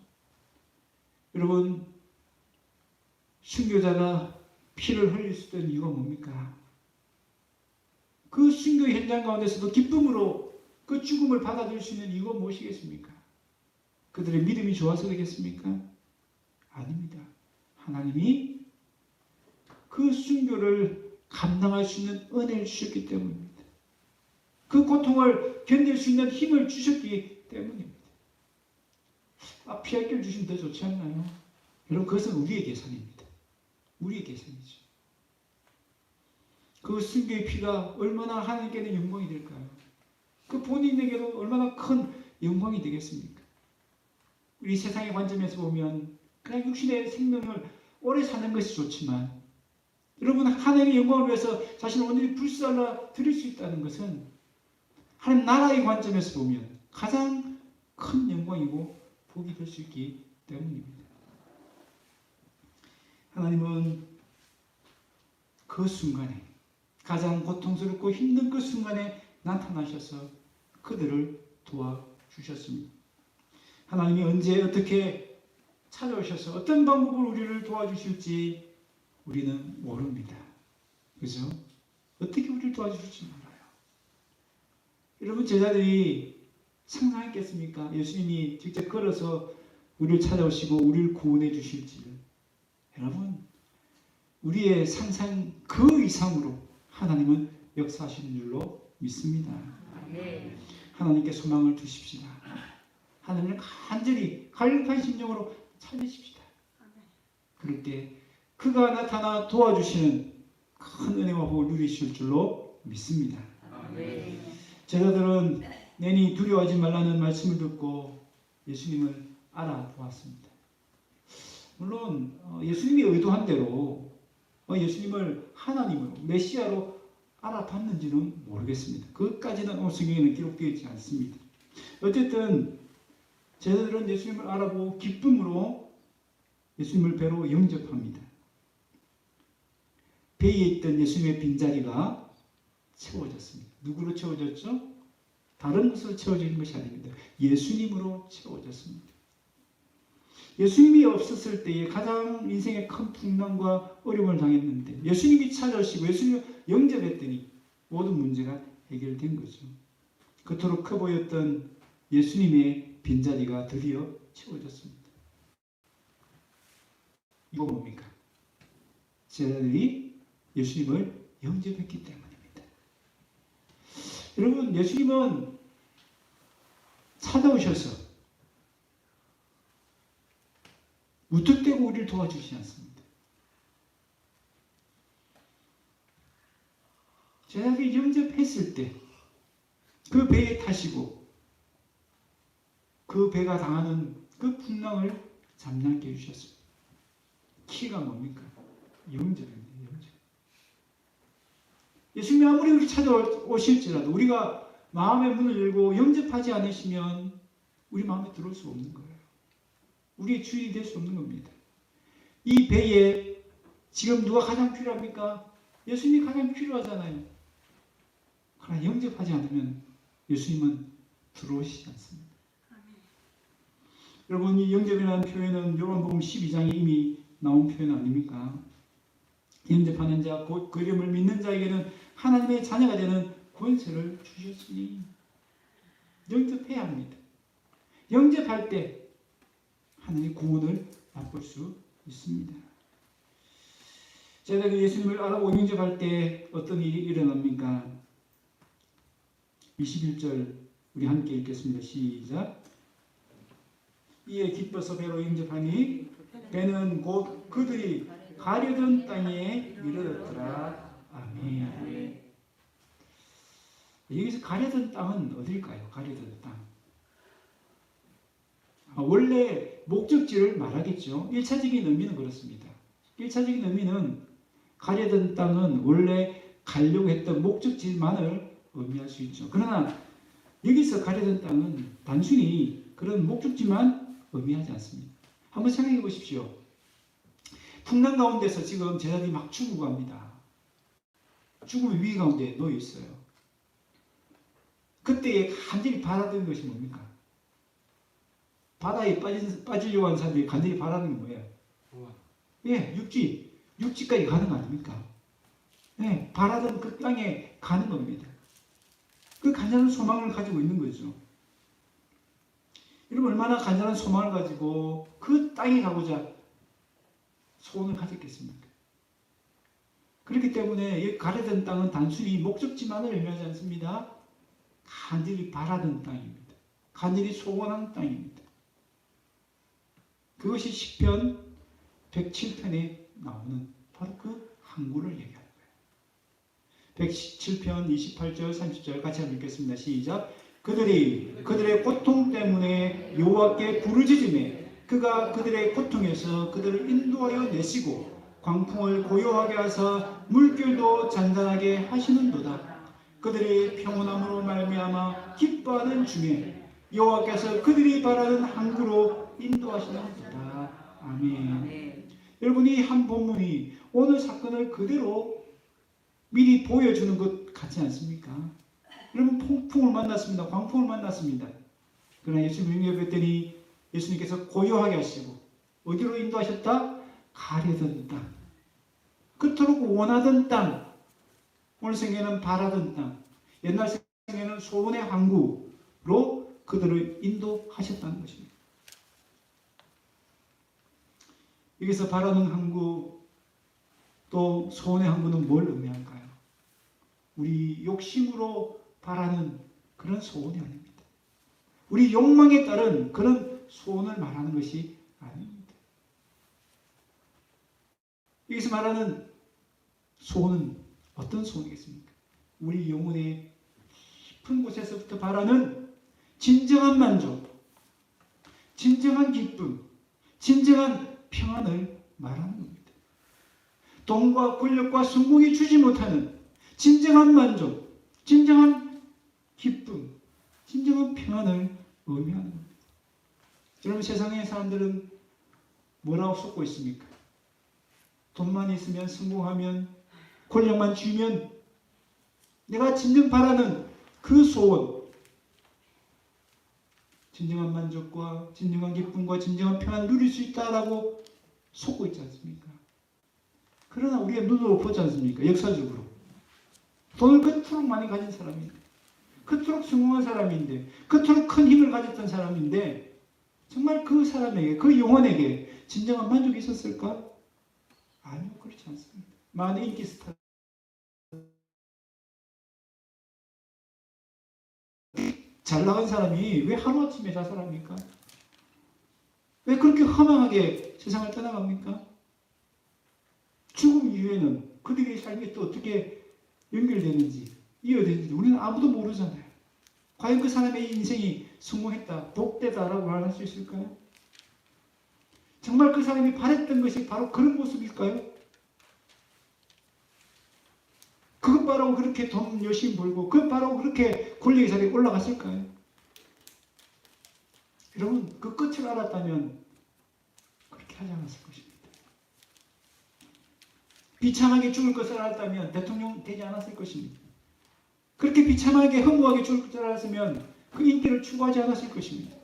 여러분, 순교자가 피를 흘릴 수 있는 이유가 뭡니까? 그 순교 현장 가운데서도 기쁨으로 그 죽음을 받아들일 수 있는 이유가 무엇이겠습니까? 그들의 믿음이 좋아서 되겠습니까? 아닙니다. 하나님이 그 순교를 감당할 수 있는 은혜를 주셨기 때문입니다. 그 고통을 견딜 수 있는 힘을 주셨기 때문입니다. 피할 길 주시면 더 좋지 않나요? 여러분, 그것은 우리의 계산입니다. 우리의 계산이죠. 그 순교의 피가 얼마나 하나님께는 영광이 될까요? 그 본인에게도 얼마나 큰 영광이 되겠습니까? 우리 세상의 관점에서 보면 그냥 육신의 생명을 오래 사는 것이 좋지만, 여러분, 하나님의 영광을 위해서 자신을 온전히 불살라 드릴 수 있다는 것은 하나님 나라의 관점에서 보면 가장 큰 영광이고 복이 될 수 있기 때문입니다. 하나님은 그 순간에, 가장 고통스럽고 힘든 그 순간에 나타나셔서 그들을 도와주셨습니다. 하나님이 언제 어떻게 찾아오셔서 어떤 방법으로 우리를 도와주실지 우리는 모릅니다. 그죠? 어떻게 우리를 도와주실지 몰라요. 여러분, 제자들이 상상했겠습니까? 예수님이 직접 걸어서 우리를 찾아오시고 우리를 구원해 주실지를. 여러분, 우리의 상상 그 이상으로 하나님은 역사하시는 줄로 믿습니다. 하나님께 소망을 두십시다. 하나님을 간절히 갈급한 심정으로 찾으십시다. 그럴 때 그가 나타나 도와주시는 큰 은혜와 복을 누리실 줄로 믿습니다. 제자들은 내니 두려워하지 말라는 말씀을 듣고 예수님을 알아보았습니다. 물론 예수님이 의도한 대로 예수님을 하나님으로, 메시아로 알아봤는지는 모르겠습니다. 그것까지는 오늘 성경에는 기록되어 있지 않습니다. 어쨌든 제자들은 예수님을 알아보고 기쁨으로 예수님을 배로 영접합니다. 배에 있던 예수님의 빈자리가 채워졌습니다. 누구로 채워졌죠? 다른 것으로 채워지는 것이 아닙니다. 예수님으로 채워졌습니다. 예수님이 없었을 때에 가장 인생의 큰 풍랑과 어려움을 당했는데 예수님이 찾아오시고 예수님을 영접했더니 모든 문제가 해결된 거죠. 그토록 커 보였던 예수님의 빈자리가 드디어 채워졌습니다. 이거 뭡니까? 제자들이 예수님을 영접했기 때문입니다. 여러분, 예수님은 찾아오셔서 무턱대고 우리를 도와주시지 않습니다. 제자들이 영접했을 때 그 배에 타시고 그 배가 당하는 그 풍랑을 잠잠케 해주셨습니다. 키가 뭡니까? 영접입니다. 영접. 예수님이 아무리 우리 찾아오실지라도 우리가 마음의 문을 열고 영접하지 않으시면 우리 마음에 들어올 수 없는 거예요. 우리의 주인이 될 수 없는 겁니다. 이 배에 지금 누가 가장 필요합니까? 예수님이 가장 필요하잖아요. 그러나 영접하지 않으면 예수님은 들어오시지 않습니다. 여러분, 이 영접이라는 표현은 요한복음 12장에 이미 나온 표현 아닙니까? 영접하는 자, 곧 그 이름을 믿는 자에게는 하나님의 자녀가 되는 권세를 주셨으니 영접해야 합니다. 영접할 때 하나님의 구원을 맛볼 수 있습니다. 제가 예수님을 알아보고 영접할 때 어떤 일이 일어납니까? 21절 우리 함께 읽겠습니다. 시작. 이에 기뻐서 배로 영접하니 배는 곧 그들이 가려던 땅에 이르렀더라. 아멘. 여기서 가려던 땅은 어딜까요? 가려던 땅. 원래 목적지를 말하겠죠. 1차적인 의미는 그렇습니다. 1차적인 의미는 가려던 땅은 원래 가려고 했던 목적지만을 의미할 수 있죠. 그러나 여기서 가려던 땅은 단순히 그런 목적지만 의미하지 않습니다. 한번 생각해 보십시오. 풍랑 가운데서 지금 제자들이 막 죽고 갑니다. 죽음의 위기 가운데 놓여 있어요. 그때에 간절히 바라던 것이 뭡니까? 바다에 빠지려고 하는 사람들이 간절히 바라는 게 뭐예요? 예, 육지까지 가는 거 아닙니까? 예, 바라던 그 땅에 가는 겁니다. 그 간절한 소망을 가지고 있는 거죠. 여러분, 얼마나 간절한 소망을 가지고 그 땅에 가고자 소원을 가졌겠습니까? 그렇기 때문에 이 가려던 땅은 단순히 목적지만을 의미하지 않습니다. 간절히 바라던 땅입니다. 간절히 소원한 땅입니다. 그것이 시편 107편에 나오는 바로 그 항구를 얘기하는 거예요. 107편 28절 30절 같이 한번 읽겠습니다. 시작. 그들의 고통 때문에 여호와께 부르짖으매 그가 그들의 고통에서 그들을 인도하여 내시고 광풍을 고요하게 하사 물결도 잔잔하게 하시는도다. 그들의 평온함으로 말미암아 기뻐하는 중에 여호와께서 그들이 바라는 항구로 인도하시는도다. 아멘. 여러분, 이 한 본문이 오늘 사건을 그대로 미리 보여주는 것 같지 않습니까? 여러분, 폭풍을 만났습니다. 광풍을 만났습니다. 그러나 예수님 영접했더니 예수님께서 고요하게 하시고 어디로 인도하셨다? 가려던 땅, 그토록 원하던 땅, 오늘 생애는 바라던 땅, 옛날 생애는 소원의 항구로 그들을 인도하셨다는 것입니다. 여기서 바라는 항구, 또 소원의 항구는 뭘 의미할까요? 우리 욕심으로 바라는 그런 소원이 아닙니다. 우리 욕망에 따른 그런 소원을 말하는 것이 아닙니다. 여기서 말하는 소원은 어떤 소원이겠습니까? 우리 영혼의 깊은 곳에서부터 바라는 진정한 만족, 진정한 기쁨, 진정한 평안을 말하는 겁니다. 돈과 권력과 성공이 주지 못하는 진정한 만족, 진정한 기쁨, 진정한 평안을 의미하는 겁니다. 여러분, 세상의 사람들은 뭐라고 쏟고 있습니까? 돈만 있으면, 성공하면, 권력만 쥐면 내가 진정 바라는 그 소원, 진정한 만족과 진정한 기쁨과 진정한 평안을 누릴 수 있다라고 쏟고 있지 않습니까? 그러나 우리가 눈으로 보지 않습니까? 역사적으로 돈을 그토록 많이 가진 사람인데, 그토록 성공한 사람인데, 그토록 큰 힘을 가졌던 사람인데 정말 그 사람에게, 그 영혼에게 진정한 만족이 있었을까? 아니요, 그렇지 않습니다. 많은 인기 스타 잘 나간 사람이 왜 하루아침에 자살합니까? 왜 그렇게 허망하게 세상을 떠나갑니까? 죽음 이후에는 그들의 삶이 또 어떻게 연결되는지, 이어되는지 우리는 아무도 모르잖아요. 과연 그 사람의 인생이 성공했다, 복되다라고 말할 수 있을까요? 정말 그 사람이 바랬던 것이 바로 그런 모습일까요? 그것보다 바라고 그렇게 돈 열심히 벌고 그 바라고 그렇게 권력의 자리에 올라갔을까요? 여러분 그 끝을 알았다면 그렇게 하지 않았을 것입니다. 비참하게 죽을 것을 알았다면 대통령 되지 않았을 것입니다. 그렇게 비참하게 허무하게 죽을 것을 알았으면 그 인기를 추구하지 않았을 것입니다.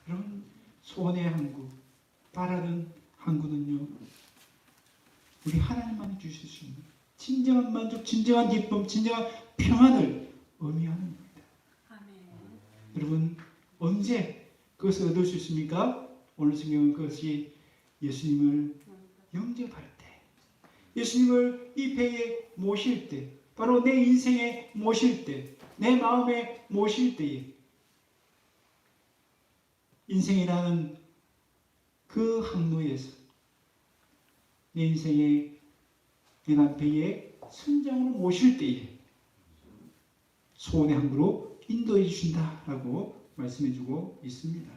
여러분 소원의 항구, 바라는 항구는요 우리 하나님만이 주실 수 있는 진정한 만족, 진정한 기쁨, 진정한 평안을 의미하는 겁니다. 아멘. 여러분 언제 그것을 얻을 수 있습니까? 오늘 성경은 그것이 예수님을 영접할 때, 예수님을 이 배에 모실 때, 바로 내 인생에 모실 때, 내 마음에 모실 때에 인생이라는 그 항로에서 내 인생의 연한 배에 선장으로 모실 때에 소원의 항구로 인도해 주신다라고 말씀해 주고 있습니다.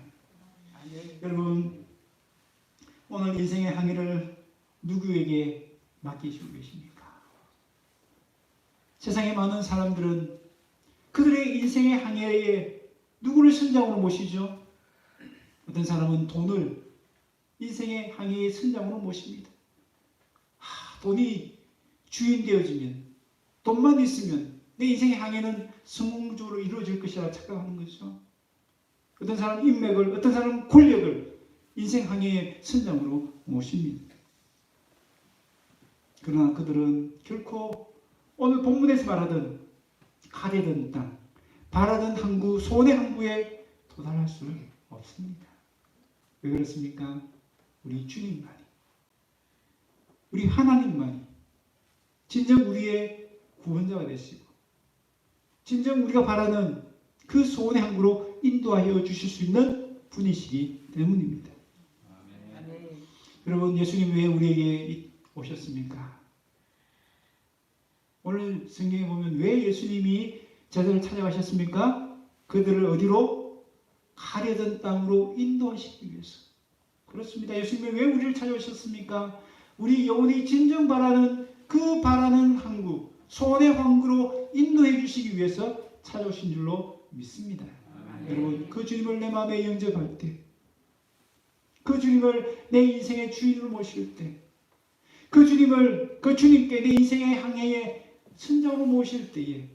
여러분 오늘 인생의 항해를 누구에게 맡기시고 계십니까? 세상에 많은 사람들은 그들의 인생의 항해에 누구를 선장으로 모시죠? 어떤 사람은 돈을 인생의 항해의 선장으로 모십니다. 돈이 주인 되어지면, 돈만 있으면 내 인생의 항해는 성공적으로 이루어질 것이라 착각하는 거죠. 어떤 사람은 인맥을, 어떤 사람은 권력을 인생 항해의 선장으로 모십니다. 그러나 그들은 결코 오늘 본문에서 말하던 가려던 땅, 바라던 항구, 소원의 항구에 도달할 수 없습니다. 왜 그렇습니까? 우리 주님만이, 우리 하나님만이 진정 우리의 구원자가 되시고 진정 우리가 바라는 그 소원의 항구로 인도하여 주실 수 있는 분이시기 때문입니다. 아멘. 여러분 예수님 왜 우리에게 오셨습니까? 오늘 성경에 보면 왜 예수님이 제자를 찾아가셨습니까? 그들을 어디로? 가려던 땅으로 인도하시기 위해서. 그렇습니다. 예수님이 왜 우리를 찾아오셨습니까? 우리 영혼이 진정 바라는 그 바라는 항구, 소원의 항구로 인도해 주시기 위해서 찾아오신 줄로 믿습니다. 여러분 그 주님을 내 마음에 영접할 때, 그 주님을 내 인생의 주인으로 모실 때, 그 주님을 그 주님께 내 인생의 항해에 선장으로 모실 때에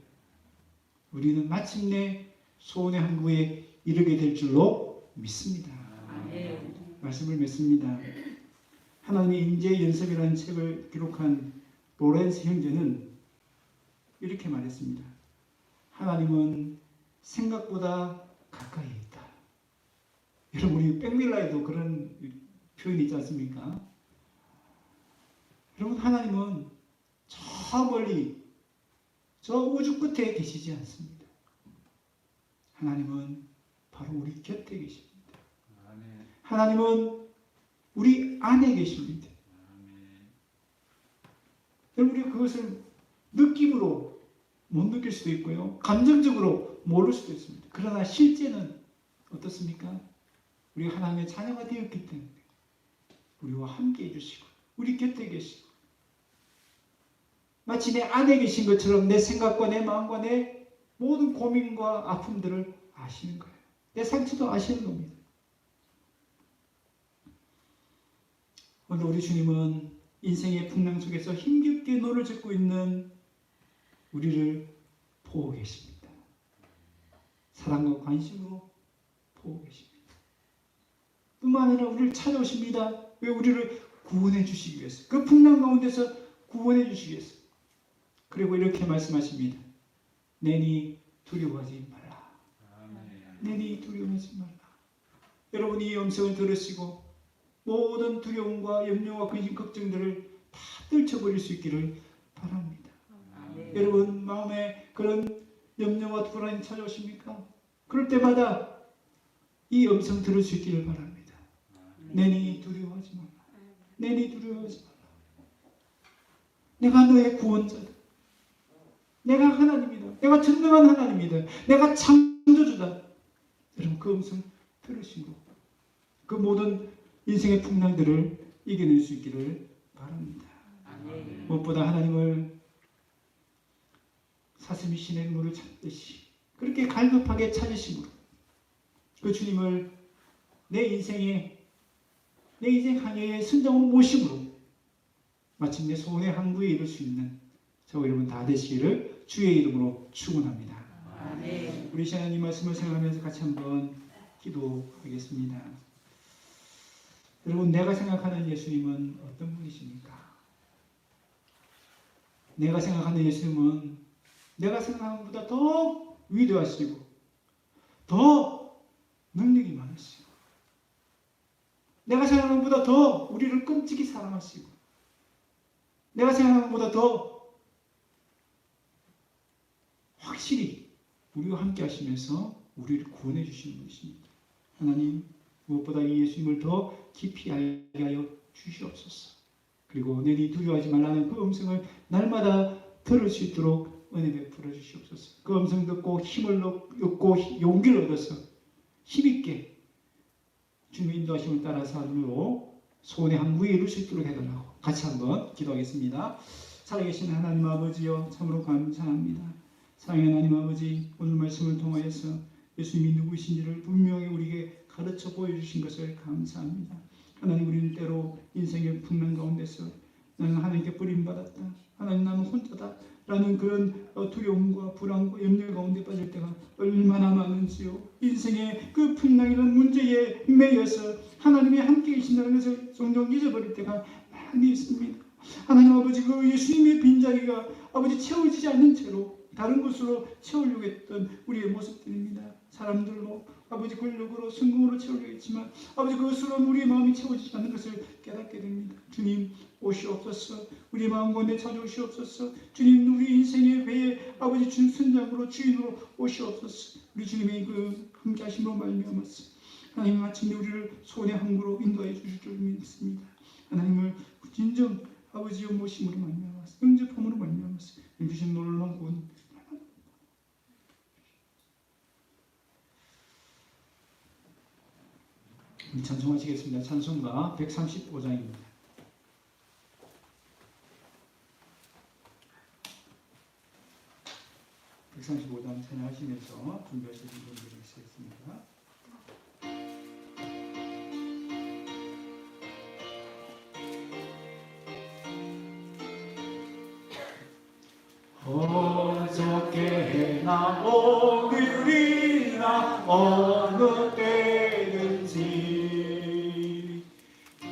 우리는 마침내 소원의 항구에 이르게 될 줄로 믿습니다. 말씀을 맺습니다. 하나님의 인재 연습이라는 책을 기록한 로렌스 형제는 이렇게 말했습니다. 하나님은 생각보다 가까이 있다. 여러분 우리 백밀라에도 그런 표현이 있지 않습니까? 여러분 하나님은 저 멀리 저 우주 끝에 계시지 않습니다. 하나님은 바로 우리 곁에 계십니다. 하나님은 우리 안에 계십니다. 여러분 우리가 그것을 느낌으로 못 느낄 수도 있고요. 감정적으로 모를 수도 있습니다. 그러나 실제는 어떻습니까? 우리가 하나님의 자녀가 되었기 때문에 우리와 함께 해주시고 우리 곁에 계시고 마치 내 안에 계신 것처럼 내 생각과 내 마음과 내 모든 고민과 아픔들을 아시는 거예요. 내 상처도 아시는 겁니다. 오늘 우리 주님은 인생의 풍랑 속에서 힘겹게 노를 젓고 있는 우리를 보고 계십니다. 사랑과 관심으로 보고 계십니다. 뿐만 아니라 우리를 찾아오십니다. 왜? 우리를 구원해 주시기 위해서. 그 풍랑 가운데서 구원해 주시기 위해서. 그리고 이렇게 말씀하십니다. 내니 두려워하지 말라. 내니 두려워하지 말라. 여러분이 이 음성을 들으시고 모든 두려움과 염려와 근심, 걱정들을 다 떨쳐버릴 수 있기를 바랍니다. 여러분 마음에 그런 염려와 불안이 찾아오십니까? 그럴 때마다 이 음성 들을 수 있기를 바랍니다. 내니 두려워하지 말라. 내니 두려워하지 말라. 내가 너의 구원자다. 내가 하나님이다. 내가 전능한 하나님이다. 내가 창조주다. 여러분 그 음성 들으시고 그 모든 인생의 풍랑들을 이겨낼 수 있기를 바랍니다. 무엇보다 하나님을 사슴이 신의 물을 찾듯이 그렇게 갈급하게 찾으심으로 그 주님을 내 인생 항해의 순정으로 모심으로 마침내 소원의 항구에 이룰 수 있는 저와 여러분 다 되시기를 주의 이름으로 축원합니다. 아멘. 우리 시간 이 말씀을 생각하면서 같이 한번 기도하겠습니다. 여러분, 내가 생각하는 예수님은 어떤 분이십니까? 내가 생각하는 예수님은 내가 생각하는 것보다 더 위대하시고 더 능력이 많으시고 내가 생각하는 것보다 더 우리를 끔찍이 사랑하시고 내가 생각하는 것보다 더 확실히 우리와 함께 하시면서 우리를 구원해 주시는 분이십니다. 하나님, 무엇보다 이 예수님을 더 깊이 알게 하여 주시옵소서. 그리고 내니 두려워하지 말라는 그 음성을 날마다 들을 수 있도록 은혜 베풀어 주시옵소서. 그 음성 듣고 힘을 얻고 용기를 얻어서 힘있게 주님의 인도하심을 따라서 하루로 소원의 항구에 이룰 수 있도록 해달라고 같이 한번 기도하겠습니다. 살아계신 하나님 아버지여, 참으로 감사합니다. 사랑의 하나님 아버지, 오늘 말씀을 통하여서 예수님이 누구이신지를 분명히 우리에게 가르쳐 보여주신 것을 감사합니다. 하나님, 우리는 때로 인생의 풍랑 가운데서 나는 하나님께 버림받았다, 하나님 나는 혼자다 라는 그런 두려움과 불안과 염려 가운데 빠질 때가 얼마나 많은지요. 인생의 그 풍랑이라는 문제에 매여서 하나님이 함께 계신다는 것을 종종 잊어버릴 때가 많이 있습니다. 하나님 아버지, 그 예수님의 빈자리가 아버지 채워지지 않는 채로 다른 곳으로 채우려고 했던 우리의 모습들입니다. 사람들로, 아버지 권력으로, 성공으로 채우려고 했지만 아버지 그것으로는 우리의 마음이 채워지지 않는 것을 깨닫게 됩니다. 주님 오시옵소서. 우리 마음 가운데 찾아오시옵소서. 주님, 우리 인생의 배에 아버지 선장으로 주인으로 오시옵소서. 우리 주님의 그 함께 하심으로 말미암았어 하나님, 마침내 우리를 소원의 항구로 인도해 주실 줄 믿습니다. 하나님을 진정 아버지의 모심으로 말미암았어, 영접함으로 말미암았어 주신 놀라운 구원 찬송하시겠습니다. 찬송가 135장입니다. 135장 찬양하시면서 준비하실 분들이 있겠습니다. 어저께나 오늘이나 어느 때든지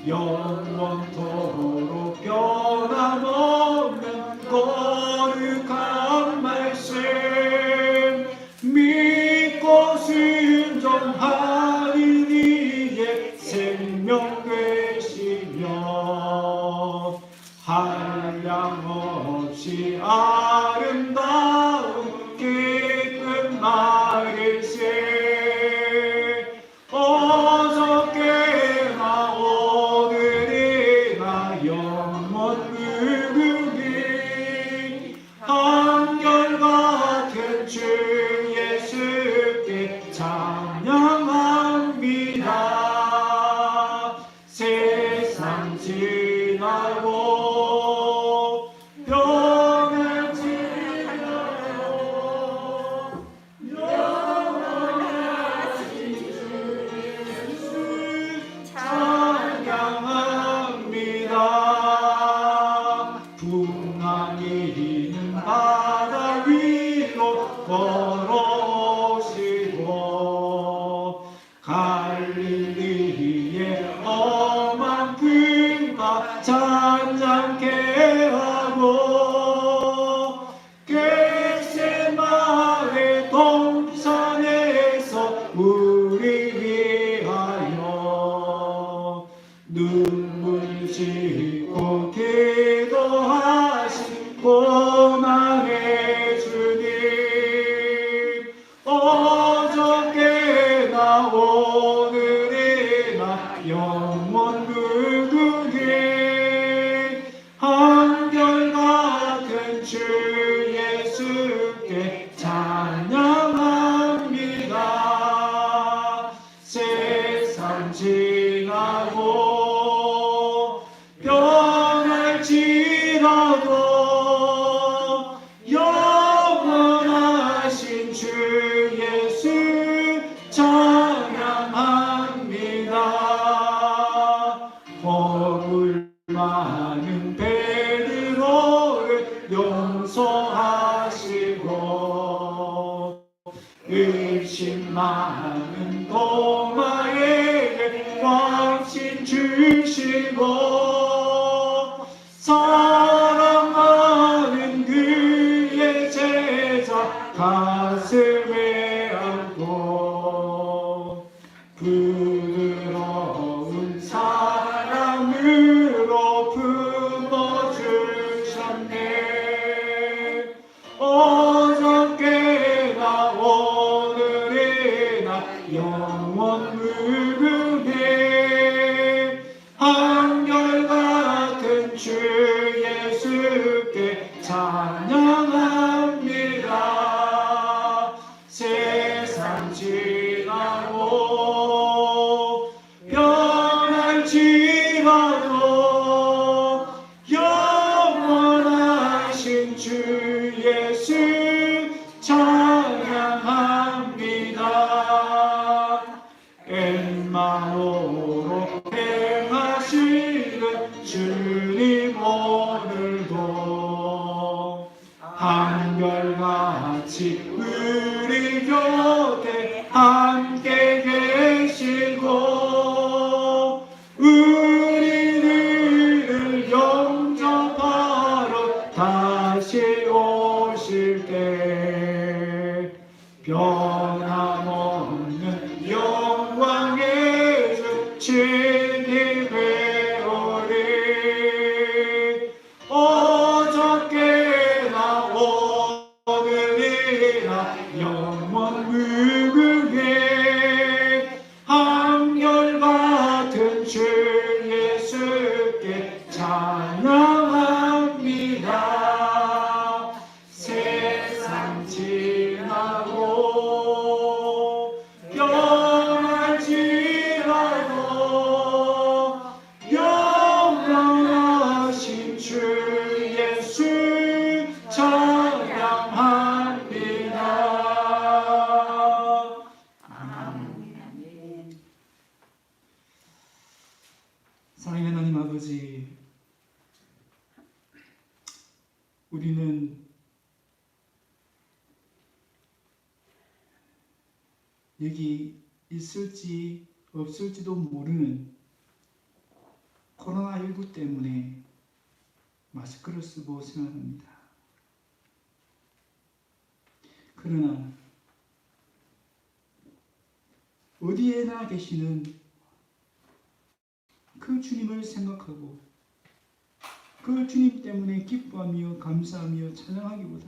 영원토록 변함없는 거룩한 말씀 믿고 순종하리니 생명 되시며 한량없이 아름다운 기쁜 말일세 어저께나 오늘이나 영원 그분이 한결같은 주 예수께 찬양합니다. 세상 지나고 갈릴리의 험한 굴과 잔잔케 하고 겟세마네 동산에서 우리 위하여 눈물 짓고 기도하신 고난의 주님 많은 도마에게 확신 주시고 사랑하는 그의 제자 가슴에 안고 부드러운 사랑으로 품어주셨네. 어저께나 오늘이나 영원 무궁해 한결같은 주 예수께 찬양합니다. 세상 지나고 변할지라도 영원하신 주 예수 찬양합니다. 엠마오로 행하시는 주님 오늘도 한결같이 우리 곁에 함께 계시고 우리를 영접하러 다시 오실 때 변함없는 영광의 주 주님 되오리. 어저께나 오늘이나 영원 무궁해 한결같은 주 예수께 찬양합니다. 세상 지나고 변할지라도 영원하신 주 예수 찬양합니다. 아멘. 사랑의 하나님 아버지, 우리는 여기 있을지 없을지도 모르는 코로나19 때문에 마스크를 쓰고 생활합니다. 그러나 어디에나 계시는 그 주님을 생각하고 그 주님 때문에 기뻐하며 감사하며 찬양하기보다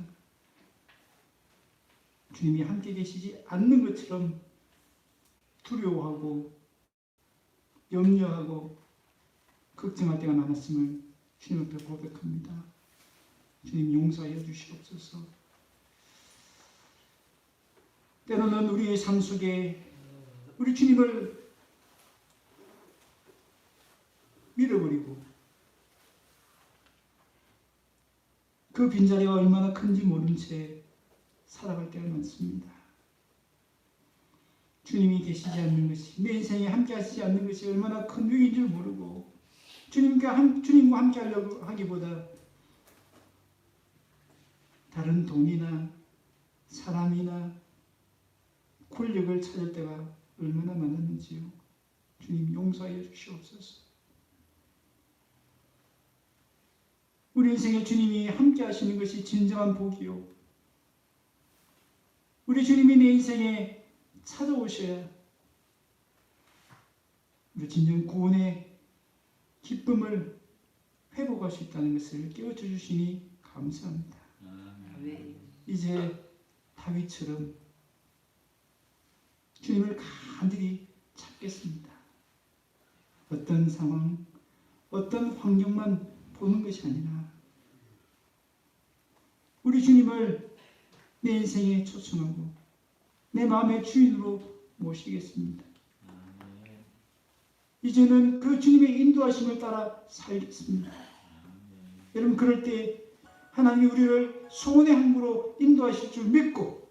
주님이 함께 계시지 않는 것처럼 두려워하고 염려하고 걱정할 때가 많았음을 주님 앞에 고백합니다. 주님 용서하여 주시옵소서. 때로는 우리의 삶 속에 우리 주님을 밀어버리고 그 빈자리가 얼마나 큰지 모른 채 살아갈 때가 많습니다. 주님이 계시지 않는 것이, 내 인생에 함께 하시지 않는 것이 얼마나 큰 위기인 줄 모르고 주님과 함께 하려고 하기보다 다른 돈이나 사람이나 권력을 찾을 때가 얼마나 많았는지요. 주님 용서하여 주시옵소서. 우리 인생에 주님이 함께 하시는 것이 진정한 복이요. 우리 주님이 내 인생에 찾아오셔야 우리 진정 구원의 기쁨을 회복할 수 있다는 것을 깨우쳐 주시니 감사합니다. 아멘. 이제 다윗처럼 주님을 간절히 찾겠습니다. 어떤 상황, 어떤 환경만 보는 것이 아니라 우리 주님을 내 인생에 초청하고 내 마음의 주인으로 모시겠습니다. 이제는 그 주님의 인도하심을 따라 살겠습니다. 여러분, 그럴 때 하나님이 우리를 소원의 항구로 인도하실 줄 믿고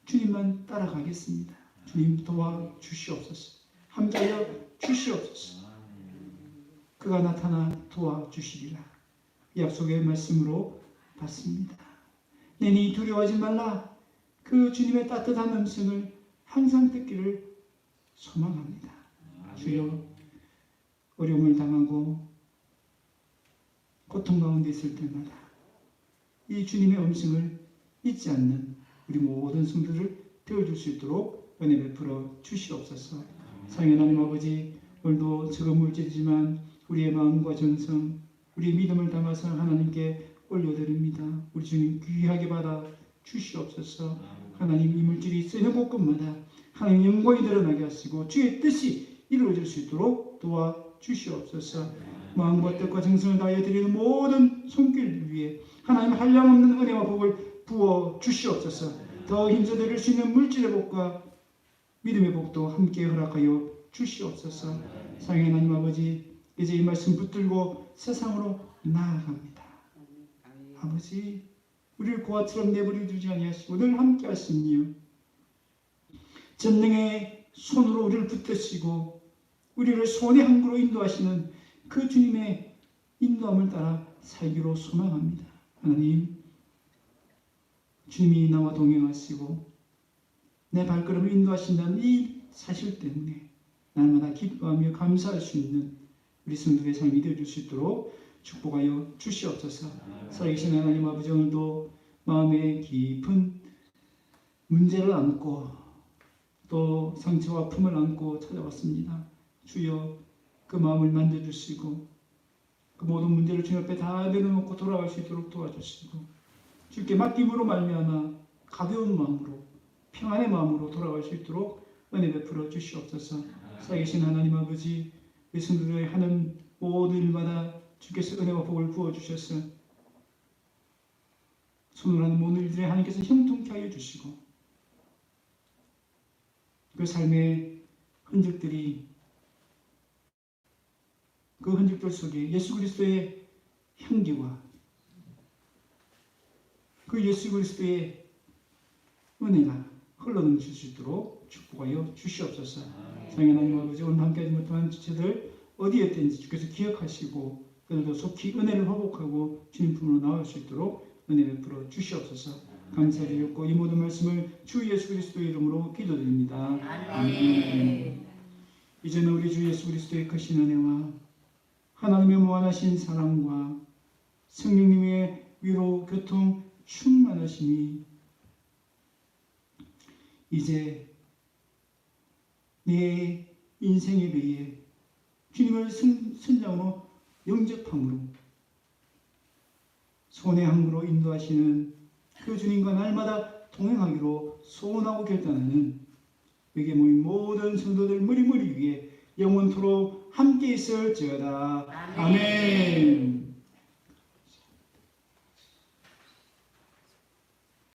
주님만 따라가겠습니다. 주님 도와주시옵소서. 함께하여 주시옵소서. 그가 나타나 도와주시리라. 약속의 말씀으로 받습니다. 내니 두려워하지 말라. 그 주님의 따뜻한 음성을 항상 듣기를 소망합니다. 주여, 어려움을 당하고 고통 가운데 있을 때마다 이 주님의 음성을 잊지 않는 우리 모든 성도를 되어줄 수 있도록 은혜 베풀어 주시옵소서. 사랑의 하나님 아버지, 오늘도 적은 물질이지만 우리의 마음과 정성, 우리의 믿음을 담아서 하나님께 올려드립니다. 우리 주님 귀하게 받아 주시옵소서. 하나님, 이 물질이 쓰는 곳곳마다 하나님 영광이 드러나게 하시고 주의 뜻이 이루어질 수 있도록 도와주시옵소서. 마음과 뜻과 정성을 다하여 드리는 모든 손길 위에 하나님 한량없는 은혜와 복을 부어 주시옵소서. 더 힘써 드릴 수 있는 물질의 복과 믿음의 복도 함께 허락하여 주시옵소서. 사랑의 하나님 아버지, 이제 이 말씀 붙들고 세상으로 나아갑니다. 아버지, 우리를 고아처럼 내버려 두지 아니하시고 늘 함께 하시며 전능의 손으로 우리를 붙드시고 우리를 손의 항구로 인도하시는 그 주님의 인도함을 따라 살기로 소망합니다. 하나님, 주님이 나와 동행하시고 내 발걸음을 인도하신다는 이 사실 때문에 날마다 기뻐하며 감사할 수 있는 우리 성도의 삶이 되어줄 수 있도록 축복하여 주시옵소서. 살아계신 하나님 아버지, 오늘도 마음에 깊은 문제를 안고 또 상처와 아픔을 안고 찾아왔습니다. 주여, 그 마음을 만져주시고 그 모든 문제를 주님 앞에 다 내려놓고 돌아갈 수 있도록 도와주시고 주께 맡김으로 말미암아 가벼운 마음으로 평안의 마음으로 돌아갈 수 있도록 은혜 베풀어 주시옵소서. 살아계신 하나님 아버지, 우리 성도들의 하는 모든 일마다 주께서 은혜와 복을 부어주셔서 손으로 하는 모든 일들에 하나님께서 형통케 하여 주시고 그 삶의 흔적들이 그 흔적들 속에 예수 그리스도의 향기와 그 예수 그리스도의 은혜가 흘러넘칠 수 있도록 축복하여 주시옵소서. 사랑하는 하나님 아버지, 오늘 함께하지 못한 지체들 어디에 있든지 주께서 기억하시고 그들도 속히 은혜를 회복하고 주님 품으로 나올 수 있도록 은혜 베풀어 주시옵소서. 감사드리고 이 모든 말씀을 주 예수 그리스도의 이름으로 기도드립니다. 아멘. 이제는 우리 주 예수 그리스도의 크신 은혜와 하나님의 무한하신 사랑과 성령님의 위로 교통 충만하심이 이제 내 인생의 배에 주님을 선장으로 영접함으로 손의 항구로 인도하시는 그 주님과 날마다 동행하기로 소원하고 결단하는 여기에 모인 모든 성도들 머리머리 위에 영원토록 함께 있을지어다. 아멘.